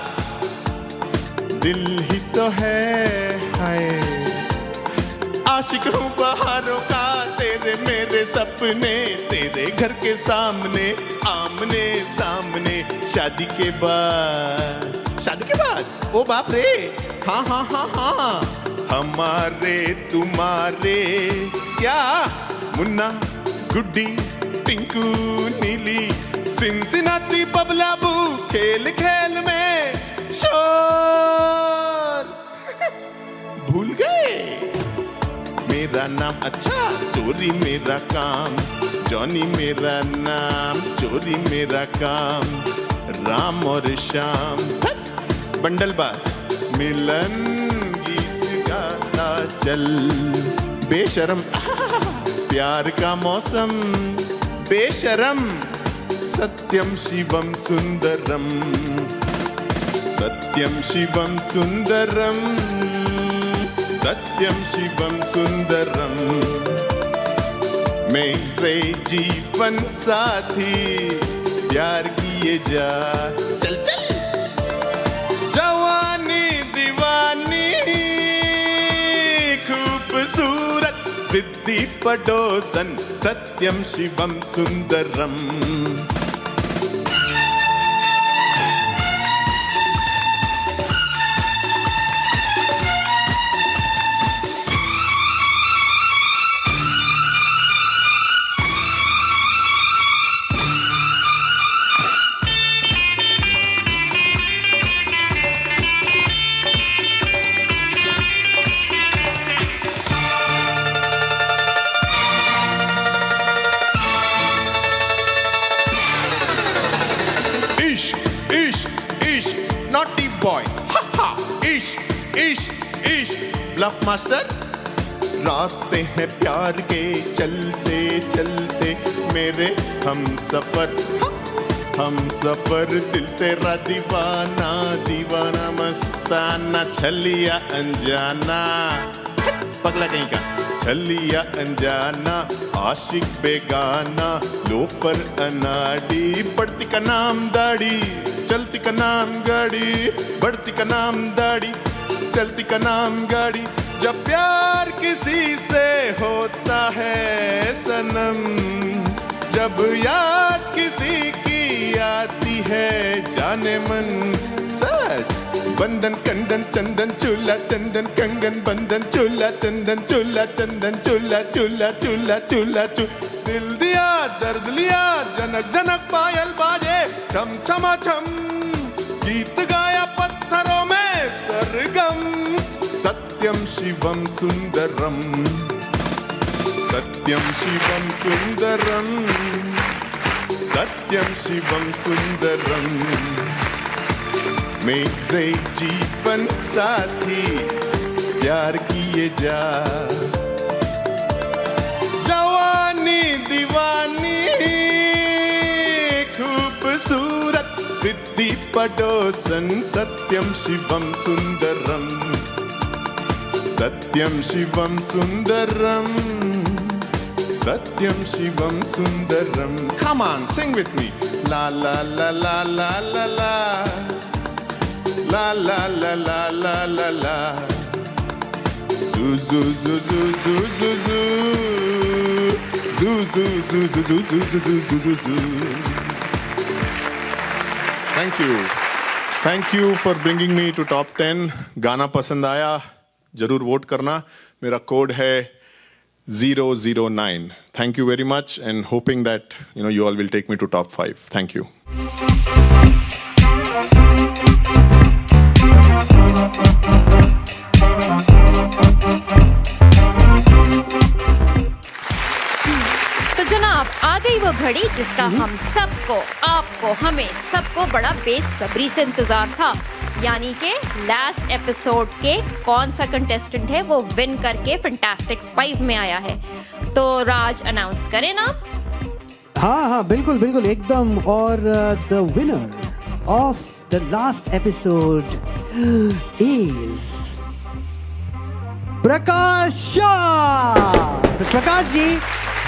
दिल ही तो है हाय। आशिक हूँ बहारों का तेरे मेरे सपने, तेरे घर के सामने आमने सामने। शादी के बाद ओ बाप रे, हाँ हाँ हाँ हाँ हमारे तुम्हारे क्या मुन्ना गुड्डी टिंकू नीली सिनसिनाती बबलाबू खेल खेल में शोर भूल गए मेरा नाम। अच्छा चोरी मेरा काम, जॉनी मेरा नाम, चोरी मेरा काम। राम और श्याम बंडलबाज मिलन गीत गाता चल बेशरम प्यार का मौसम बेशरम। सत्यम शिवम सुंदरम, सत्यम शिवम सुंदरम, सत्यम शिवम सुंदरम। मेरे जीवन साथी प्यार किए जा चल चल। जवानी दीवानी खूबसूरत सिद्धि पड़ोसन सत्यम Shivam Sundaram. Naughty boy, ha ha, इश्क इश्क इश्क ब्लफ मास्टर। रास्ते हैं प्यार के चलते चलते मेरे हम सफर दिल तेरा दीवाना दीवाना मस्ताना छलिया अनजाना पगला कहीं का छलिया अनजाना आशिक बेगाना लोफर अनाड़ी बढ़ती का नाम दाढ़ी चलती का नाम गाड़ी बढ़ती का नाम दाढ़ी चलती का नाम गाड़ी। जब प्यार किसी से होता है सनम, जब याद किसी की आती है जाने मन। सच बंधन कंदन चंदन चूल्हा चंदन कंगन बंधन चूल्हा चंदन चूल्हा चंदन चूल्हा चूल्हा चूल्हा चूल्हा दिल दिया दर्द लिया जनक जनक पायल बाजे छम छमा छम गीत गाया पत्थरों में सरगम। सत्यम शिवम सुंदरम, सत्यम शिवम सुंदरम, सत्यम शिवम सुंदरम। मेरे जीवन साथी प्यार किए जा। जवानी दीवानी खूबसूरत सिद्धि पड़ोसन सत्यम शिवम सुंदरम, सत्यम शिवम सुंदरम, सत्यम Shivam Sundaram. Come on, sing with me. La la la la la la la. La la la la la la la. Zoo zoo zoo zoo zoo zoo zoo. Zoo zoo zoo zoo zoo zoo zoo zoo zoo. Thank you. Thank you for bringing me to top 10. गाना पसंद आया जरूर vote करना। मेरा code है 009. Thank you very much and hoping that you all will take me to top 5. Thank you. घड़ी जिसका हम सबको, आपको, हमें सबको बड़ा बेसब्री से इंतजार था, यानी कि लास्ट एपिसोड के कौन सा कंटेस्टेंट है वो विन करके फैंटास्टिक 5 में आया है। तो राज अनाउंस करें ना? हाँ बिल्कुल बिल्कुल एकदम। और the winner of the last episode is Prakash Shah. So Prakash ji,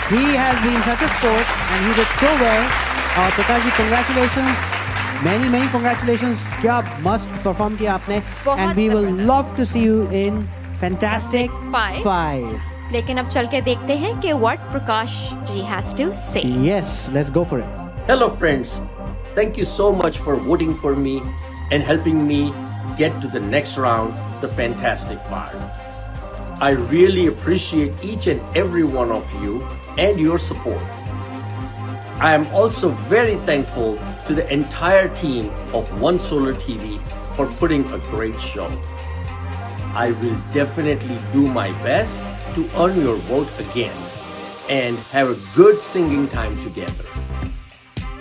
he has been such a sport and he did so well. Prakash ji, congratulations. Many congratulations. क्या मस्त perform किया आपने. And we will love to see you in Fantastic 5. लेकिन अब चल के देखते हैं कि what Prakash ji has to say. Yes, let's go for it. Hello friends, thank you so much for voting for me and helping me get to the next round, the Fantastic 5. I really appreciate each and every one of you and your support. I am also very thankful to the entire team of One Solar TV for putting a great show. I will definitely do my best to earn your vote again and have a good singing time together.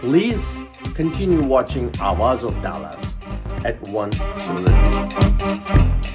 Please continue watching Awaaz of Dallas at One Solar TV.